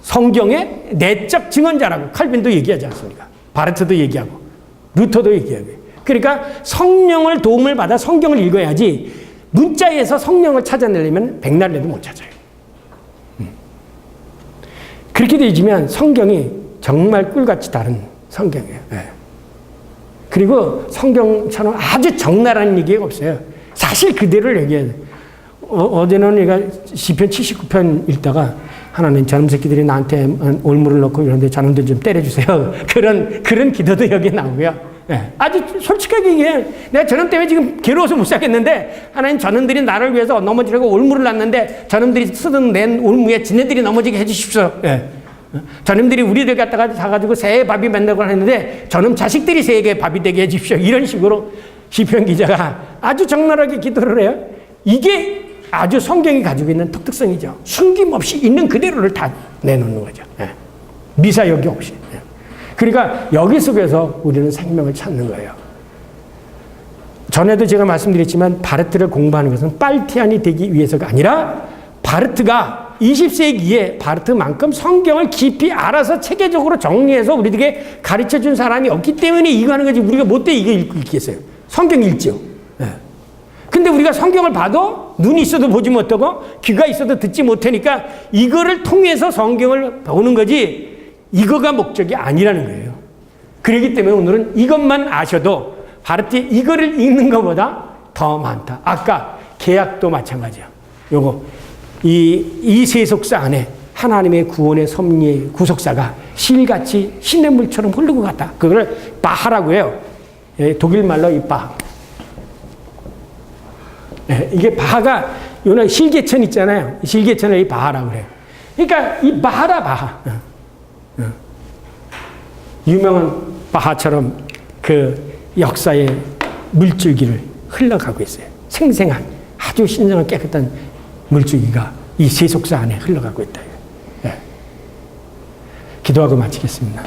성경의 내적 증언자라고 칼빈도 얘기하지 않습니까? 바르트도 얘기하고 루터도 얘기하고. 그러니까 성령을 도움을 받아 성경을 읽어야지 문자에서 성령을 찾아내려면 백날 해도 못 찾아요. 그렇게 되지만 성경이 정말 꿀같이 다른 성경이에요. 그리고 성경처럼 아주 적나라한 얘기가 없어요. 사실 그대로를 얘기해요. 어제는 내가 시편 79편 읽다가, 하나님 저놈 새끼들이 나한테 올무를 넣고 이런데 저놈들 좀 때려주세요. 그런 기도도 여기 나오고요. 아주 솔직하게 얘기해. 내가 저놈 때문에 지금 괴로워서 못 살겠는데, 하나님 저놈들이 나를 위해서 넘어지려고 올무를 놨는데 저놈들이 쓰던 낸 올무에 지네들이 넘어지게 해주십시오. 저놈들이 우리들 갖다가 사가지고 새의 밥이 만들고 하는데 저놈 자식들이 새에게 밥이 되게 해주십시오. 이런 식으로 시편 기자가 아주 적나라하게 기도를 해요. 이게 아주 성경이 가지고 있는 특성이죠. 숨김없이 있는 그대로를 다 내놓는 거죠. 미사여기 없이. 그러니까 여기 속에서 우리는 생명을 찾는 거예요. 전에도 제가 말씀드렸지만 바르트를 공부하는 것은 빨티안이 되기 위해서가 아니라, 바르트가 20세기에 바르트만큼 성경을 깊이 알아서 체계적으로 정리해서 우리에게 가르쳐준 사람이 없기 때문에 이거 하는 거지, 우리가 뭐 때 이거 읽겠어요? 성경 읽죠. 근데 우리가 성경을 봐도 눈이 있어도 보지 못하고 귀가 있어도 듣지 못하니까 이거를 통해서 성경을 보는 거지, 이거가 목적이 아니라는 거예요. 그렇기 때문에 오늘은 이것만 아셔도 바르트 이거를 읽는 것보다 더 많다. 아까 계약도 마찬가지야. 요거 이 세속사 안에 하나님의 구원의 섭리의 구속사가 실같이 신의 물처럼 흐르고 갔다. 그걸 바하라고 해요. 독일 말로 이 바. 이게 바하가 요는 실개천 있잖아요. 실개천을 이 바하라고 해요. 그러니까 이 바하. 유명한 바하처럼 그 역사의 물줄기를 흘러가고 있어요. 생생한 아주 신성한 깨끗한 물줄기가 이 세속사 안에 흘러가고 있다. 기도하고 마치겠습니다.